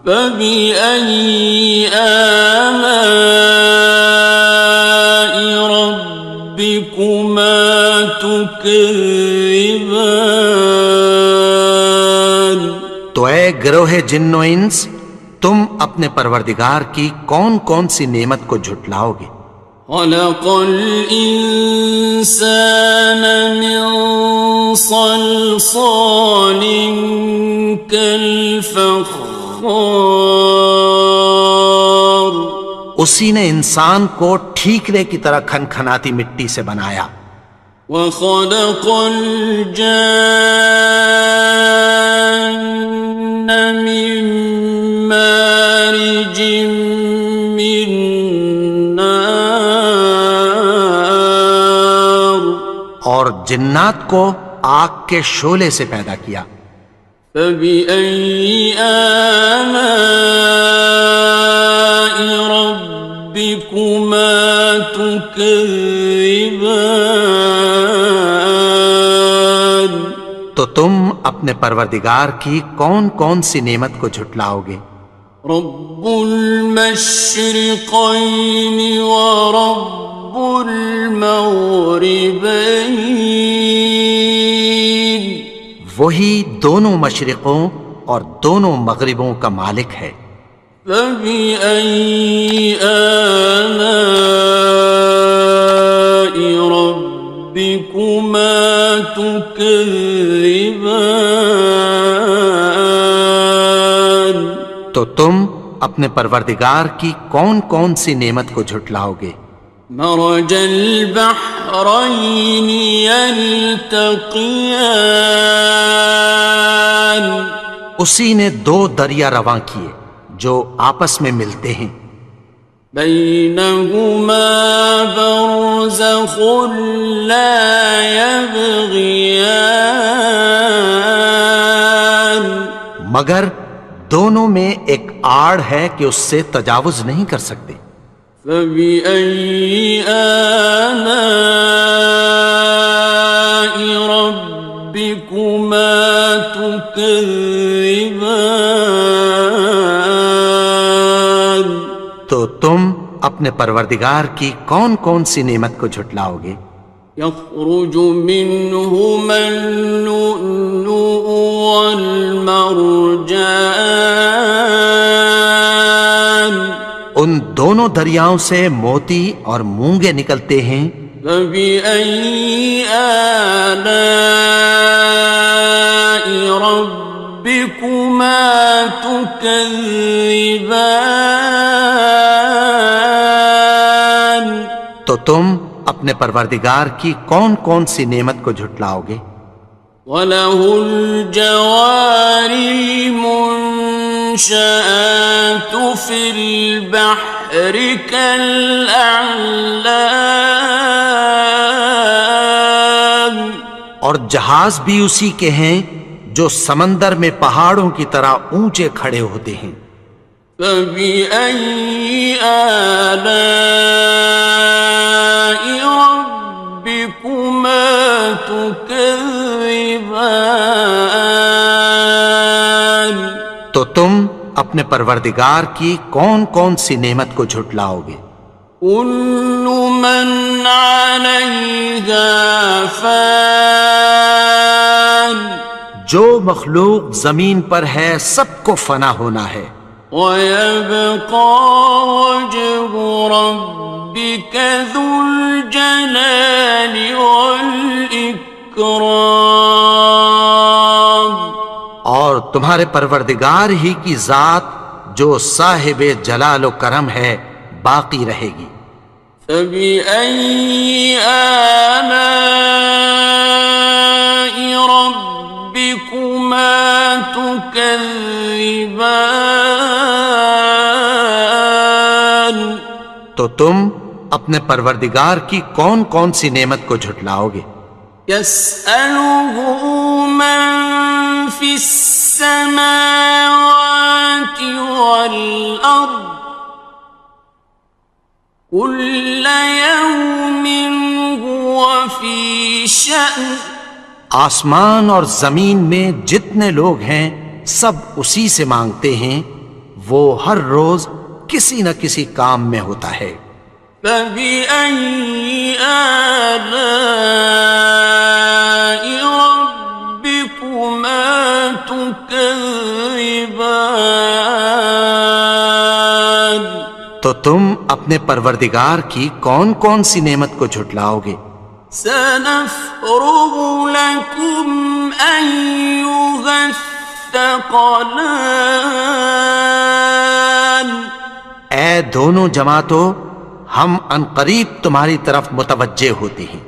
فَبِأَيِّ آلَاءِ رَبِّكُمَا تُكَذِّبَانِ تو اے گروہ جن و انس، تم اپنے پروردگار کی کون کون سی نعمت کو جھٹلاؤ گے؟ خلق الإنسان من صلصال كالفخار اسی نے انسان کو ٹھیکرے کی طرح کھنکھناتی مٹی سے بنایا۔ وخلق الجان من مارج من نار اور جنات کو آگ کے شعلے سے پیدا کیا۔ فبأي آلاء ربكما تكذبان تو تم اپنے پروردگار کی کون کون سی نعمت کو جھٹلاؤ گے؟ رب المشرقين ورب المغربين وہی دونوں مشرقوں اور دونوں مغربوں کا مالک ہے۔ فبأي آلاء ربكما تكذبان تو تم اپنے پروردگار کی کون کون سی نعمت کو جھٹلاؤ گے؟ مرج البحرين يلتقيان اسی نے دو دریا رواں کیے جو آپس میں ملتے ہیں، بينهما برزخ لا يبغيان مگر دونوں میں ایک آڑ ہے کہ اس سے تجاوز نہیں کر سکتے۔ فبأي آلاء ربكما تكذبان تو تم اپنے پروردگار کی کون کون سی نعمت کو جھٹلاؤ گے؟ يخرج منهما اللؤلؤ والمرجان ان دونوں دریاؤں سے موتی اور مونگے نکلتے ہیں۔ فبأي آلاء ربكما تكذبان تو تم اپنے پروردگار کی کون کون سی نعمت کو جھٹلاؤ گے؟ وَلَهُ الْجَوَارِ الْمُنشَآتُ فِي الْبَحْرِ كَالْأَعْلَامِ اور جہاز بھی اسی کے ہیں جو سمندر میں پہاڑوں کی طرح اونچے کھڑے ہوتے ہیں۔ فَبِأَيِّ آلَاءِ رَبِّكُمَا تُكَذِّبَانِ تو تم اپنے پروردگار کی کون کون سی نعمت کو جھٹلاؤ گے؟ كُلُّ مَنْ عَلَيْهَا فَانٍ جو مخلوق زمین پر ہے سب کو فنا ہونا ہے، وَيَبْقَى وَجْهُ رَبِّكَ ذُو الْجَلَالِ وَالْإِكْرَامِ اور تمہارے پروردگار ہی کی ذات جو صاحب جلال و کرم ہے باقی رہے گی۔ فَبِأَيِّ آلَاءِ رَبِّكُمَا تُكَذِّبَانِ تو تم اپنے پروردگار کی کون کون سی نعمت کو جھٹلاؤ گے؟ يَسْأَلُهُ مَن فِي السَّمَاوَاتِ وَالْأَرْضِ كُلَّ يَوْمٍ هُوَ فِي شَأْنٍ آسمان اور زمین میں جتنے لوگ ہیں سب اسی سے مانگتے ہیں، وہ ہر روز کسی نہ کسی کام میں ہوتا ہے۔ فَبِأَيِّ آلَاءِ رَبِّكُمَا تُكَذِّبَانِ تو تم اپنے پروردگار کی کون کون سی نعمت کو جھٹلاؤ گے؟ سَنَفْرُغُ لَكُمْ أَيُّهَ الثَّقَلَانِ اے دونوں جماعتوں، ہم عنقریب تمہاری طرف متوجہ ہوتے ہیں۔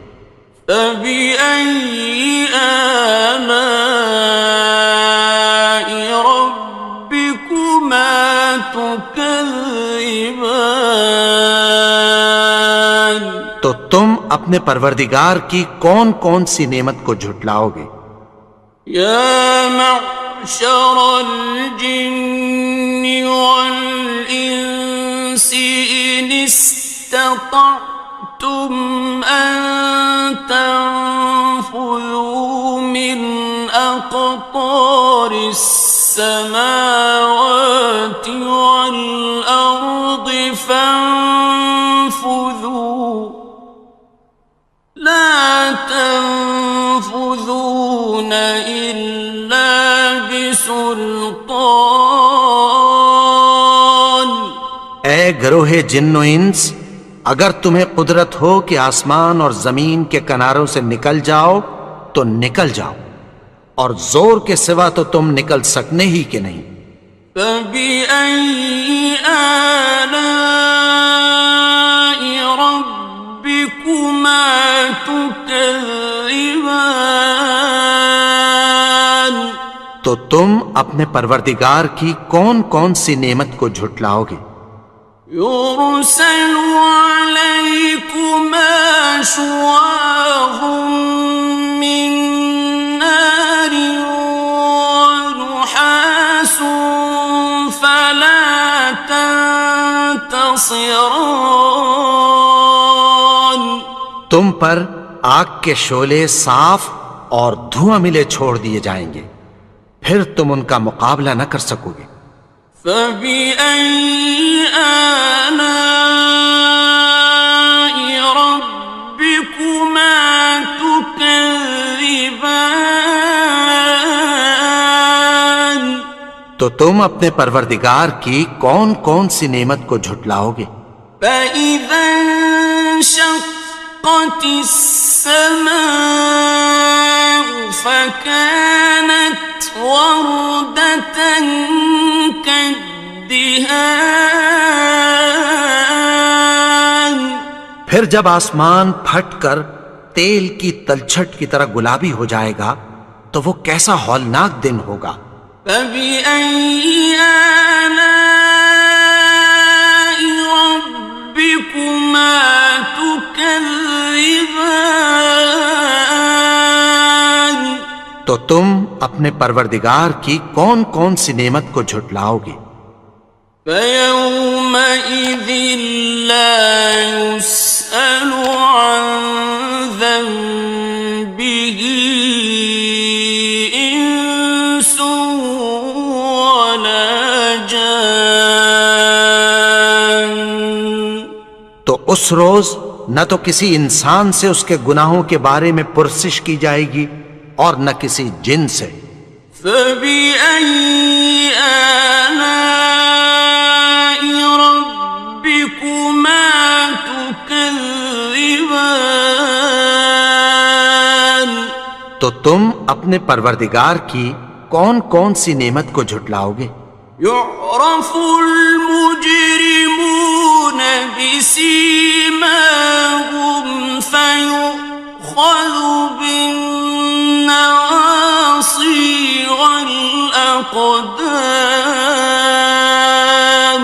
فَبِأَيِّ آلَاءِ رَبِّكُمَا تُكَذِّبَانِ تو تم اپنے پروردگار کی کون کون سی نعمت کو جھٹلاؤ گے؟ يَا مَعْشَرَ الْجِنِّ وَالْإِنسِ إِنِ اسْتَطَعْتُمْ أَن تَنفُذُوا مِنْ أقطار السماوات والأرض فانفذوا لا تنفذون إلا بسلطان. اے گروہ جن و انس، اگر تمہیں قدرت ہو کہ آسمان اور زمین کے کناروں سے نکل جاؤ تو نکل جاؤ، اور زور کے سوا تو تم نکل سکنے ہی کہ نہیں. فَبِأَيِّ آلَاءِ رَبِّكُمَا تُكَذِّبَانِ. تو تم اپنے پروردگار کی کون کون سی نعمت کو جھٹلاؤ گے؟ يُرْسَلُ عَلَيْكُمَا شُوَاظٌ مِّن نَّارٍ وَنُحَاسٌ فَلَا تَنتَصِرَانِ. تم پر آگ کے شعلے صاف اور دھواں ملے چھوڑ دیے جائیں گے، پھر تم ان کا مقابلہ نہ کر سکو گے. فَبِأَيِّ آلَاءِ رَبِّكُمَا تُكَذِّبَانِ. تو تم اپنے پروردگار کی کون کون سی نعمت کو جھٹلاؤ گے؟ فَإِذَا انشَقَّتِ السَّمَاءُ فَكَانَتْ وَرْدَةً كَالدِّهَانِ. پھر جب آسمان پھٹ کر تیل کی تلچھٹ کی طرح گلابی ہو جائے گا تو وہ کیسا ہولناک دن ہوگا. فَبِأَيِّ آلَاءِ رَبِّكُمَا تُكَذِّبَانِ. تو تم اپنے پروردگار کی کون کون سی نعمت کو جھٹلاؤ گے؟ فَيَوْمَئِذٍ لَا يُسْأَلُ عَنْ ذَنبِهِ إِنسٌ وَلَا جَانٌ. تو اس روز نہ تو کسی انسان سے اس کے گناہوں کے بارے میں پرسش کی جائے گی اور نہ کسی جن سے. فَبِأَيِّ آلَاءِ رَبِّكُمَا تُكَذِّبَانِ. تو تم اپنے پروردگار کی کون کون سی نعمت کو جھٹلاؤ گے؟ يُعْرَفُ الْمُجْرِمُونَ بِسِيمَاهُمْ فَيُؤْخَذُ بِالنَّوَاصِي وَالْأَقْدَامِ.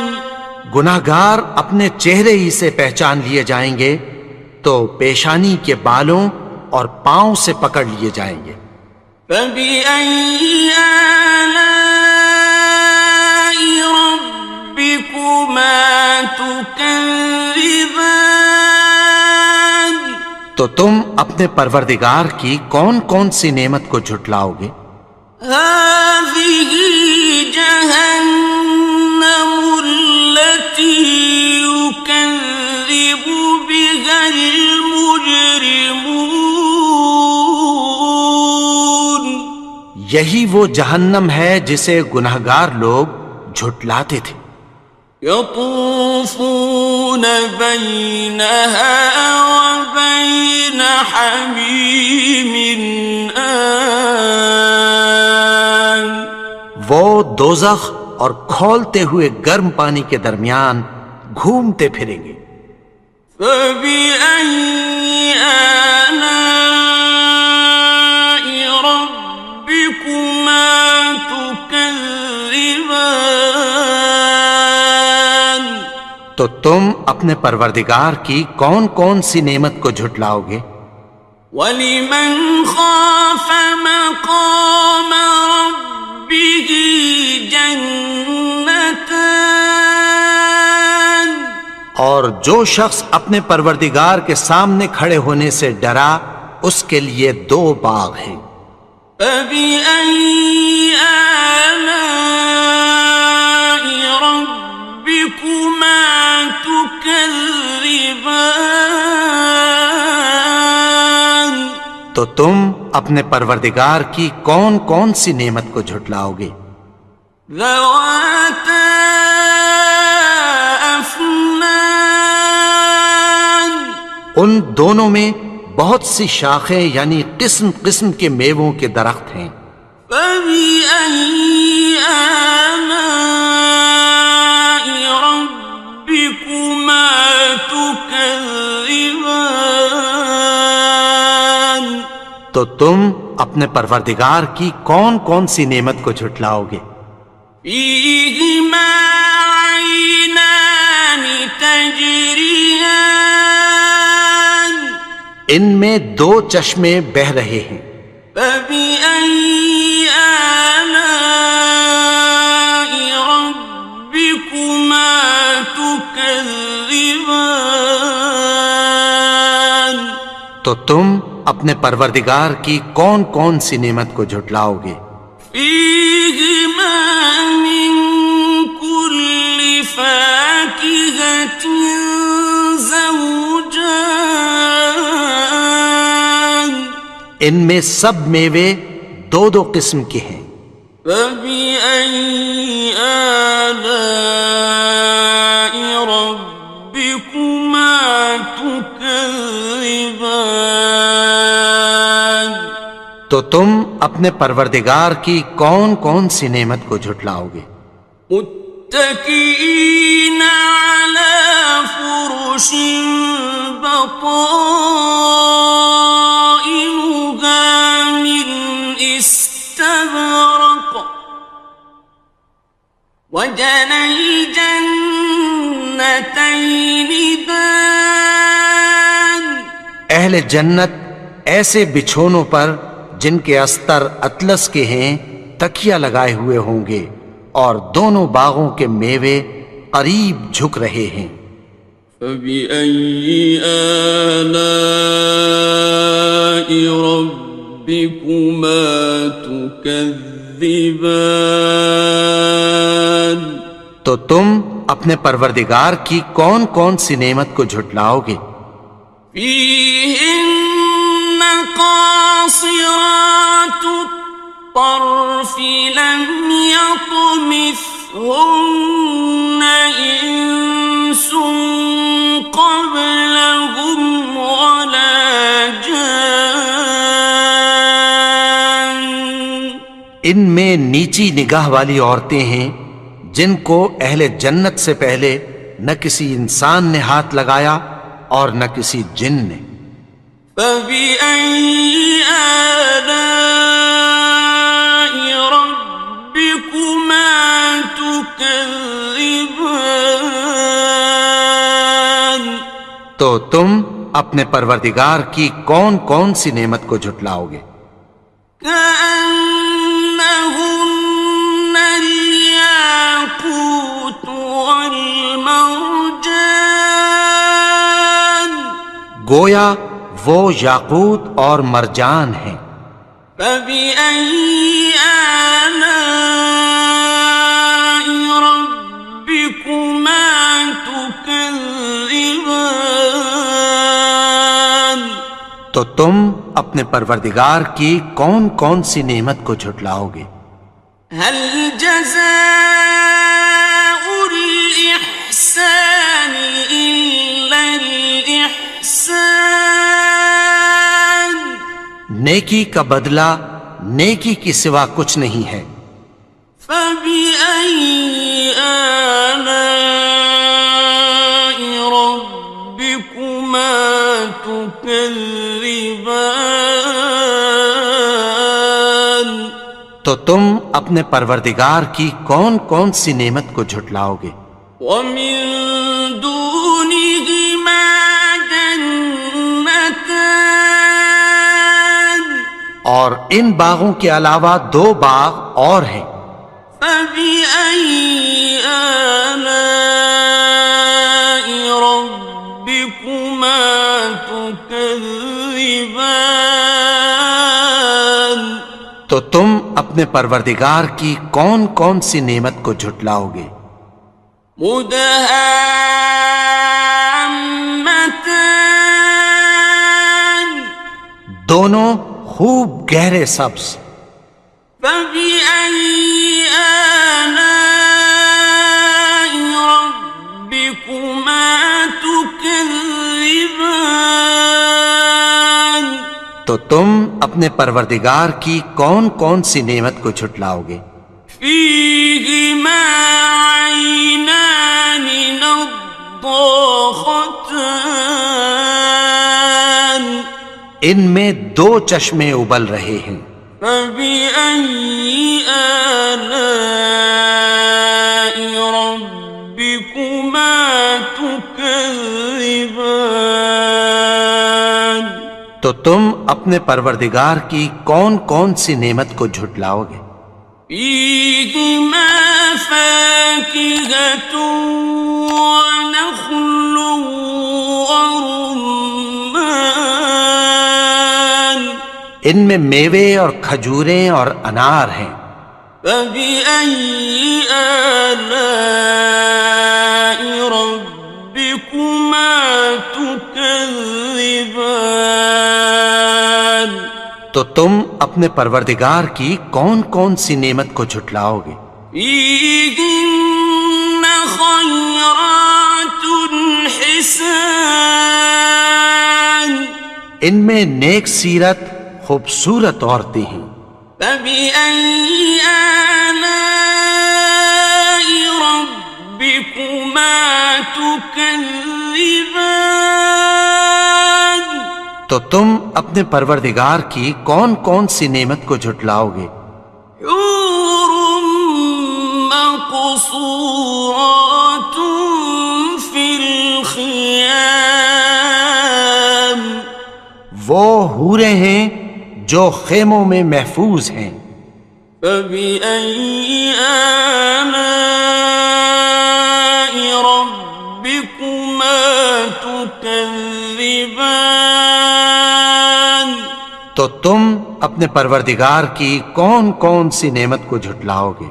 گناہگار اپنے چہرے ہی سے پہچان لیے جائیں گے تو پیشانی کے بالوں اور پاؤں سے پکڑ لیے جائیں گے. فَبِأَيِّ آلَاءِ رَبِّكُمَا تُكَذِّبَانِ. تو تم اپنے پروردگار کی کون کون سی نعمت کو جھٹلاؤ گے؟ هَٰذِهِ جَهَنَّمُ الَّتِي يُكَذِّبُ بِهَا الْمُجْرِمُونَ. یہی وہ جہنم ہے جسے گناہگار لوگ جھٹلاتے تھے. يَطُوفُونَ بَيْنَهَا وَبَيْنَ حَمِيمٍ آنٍ. وہ دوزخ اور کھولتے ہوئے گرم پانی کے درمیان گھومتے پھریں گے. فَبِأَيِّ آلَاءِ رَبِّكُمَا تُكَذِّبَانِ. تو تم اپنے پروردگار کی کون کون سی نعمت کو جھٹلاؤ گے؟ وَلِمَنْ خَافَ مَقَامَ رَبِّهِ جَنَّتَانِ. اور جو شخص اپنے پروردگار کے سامنے کھڑے ہونے سے ڈرا اس کے لیے 2 باغ ہیں. فبأي آلاء ربكما تكذبان؟ تو تم اپنے پروردگار کی کون کون سی نعمت کو جھٹلاؤ گے؟ ذواتا افنان، ان دونوں میں بہت سی شاخیں یعنی قسم قسم کے میووں کے درخت ہیں۔ فبأي آلاء ربكما تكذبان؟ تو تم اپنے پروردگار کی کون کون سی نعمت کو جھٹلاؤ گے؟ فيهما عينان تجريان، ان میں دو چشمے بہہ رہے ہیں۔ فبأي آلاء ربكما تكذبان؟ تو تم اپنے پروردگار کی کون کون سی نعمت کو جھٹلاؤ گے؟ فيهما من كل فاكهة زوجان، ان میں سب میوے دو دو قسم کے ہیں۔ فبأي آلاء ربكما تكذبان؟ تو تم اپنے پروردگار کی کون کون سی نعمت کو جھٹلاؤ گے؟ متكئين على فرش بطائنها من استبرق، وجنى الجنتين دان، اہل جنت ایسے بچھونوں پر جن کے استر اطلس کے ہیں تکیہ لگائے ہوئے ہوں گے، اور دونوں باغوں کے میوے قریب جھک رہے ہیں۔ فبأي آلاء ربكما تكذبان؟ تو تم اپنے پروردگار کی کون کون سی نعمت کو جھٹلاؤ گے؟ فيهن قاصرات الطرف لم يطمثهن إنس قبلهم ولا جان، ان میں نیچی نگاہ والی عورتیں ہیں جن کو اہل جنت سے پہلے نہ کسی انسان نے ہاتھ لگایا اور نہ کسی جن نے۔ فبأي آلاء ربكما تكذبان؟ تو تم اپنے پروردگار کی کون کون سی نعمت کو جھٹلاؤ گے؟ كأنهن الياقوت والمرجان، گویا وہ یاقوت اور مرجان ہیں۔ فبأي آلاء ربكما تكذبان؟ تو تم اپنے پروردگار کی کون کون سی نعمت کو جھٹلاؤ گے؟ هل جزاء الإحسان إلا الإحسان؟ نیکی کا بدلہ نیکی کی سوا کچھ نہیں ہے۔ فبأي آلاء ربكما تكذبان؟ تو تم اپنے پروردگار کی کون کون سی نعمت کو جھٹلاؤ گے؟ ومن دونهما جنتان، اور ان باغوں کے علاوہ دو باغ اور ہیں۔ فبأي آلاء ربكما تكذبان؟ تو تم اپنے پروردگار کی کون کون سی نعمت کو جھٹلاؤ گے؟ مدہامتان دونوں خوب گہرے سبز. فبأي آلاء ربكما تكذبان تو تم اپنے پروردگار کی کون کون سی نعمت کو جھٹلاؤ گے؟ فيهما عينان نضاختان ان میں دو چشمے ابل رہے ہیں. فبأي آلاء ربكما تكذبان تو تم اپنے پروردگار کی کون کون سی نعمت کو جھٹلاؤ گے؟ فيهما فاكهة ونخل ورمان ان میں میوے اور کھجوریں اور انار ہیں. فبأي آلاء ربكما تكذبان تو تم اپنے پروردگار کی کون کون سی نعمت کو جھٹلاؤ گے؟ فيهن خيرات حسان ان میں نیک سیرت خوبصورت عورتیں ہیں. فبأي آلاء ربكما تكذبان تو تم اپنے پروردگار کی کون کون سی نعمت کو جھٹلاؤ گے؟ حور مقصورات في الخيام وہ حوریں ہیں جو خیموں میں محفوظ ہیں. فبأي آلاء ربكما تكذبان تو تم اپنے پروردگار کی کون کون سی نعمت کو جھٹلاؤ گے؟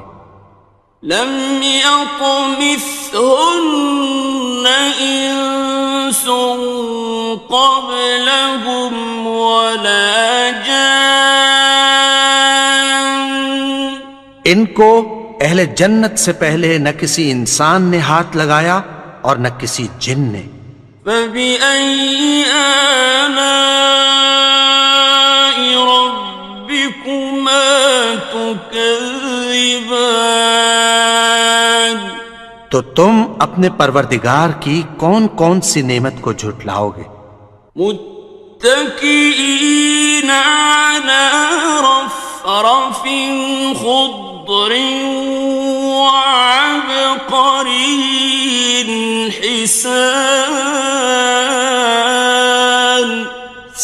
لم يطمثهن إنس قبلهم ولا جان ان کو اہل جنت سے پہلے نہ کسی انسان نے ہاتھ لگایا اور نہ کسی جن نے. فبأي آلاء ربكما تكذبان تو تم اپنے پروردگار کی کون کون سی نعمت کو جھٹلاؤ گے؟ متكئين على رفرف خضر وعبقري حسان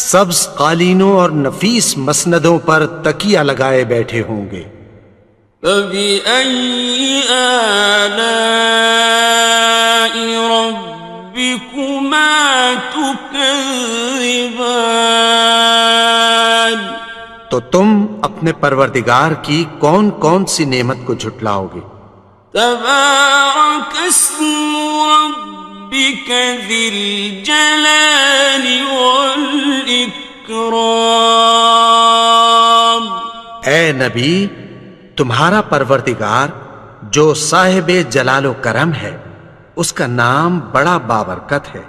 سبز قالینوں اور نفیس مسندوں پر تکیہ لگائے بیٹھے ہوں گے. فبأي آلاء ربكما تكذبان تو تم اپنے پروردگار کی کون کون سی نعمت کو جھٹلاؤ گے؟ تبارك اسم ربك ذي الجلال والإكرام اے نبی، تمہارا پروردگار جو صاحب جلال و کرم ہے، اس کا نام بڑا بابرکت ہے.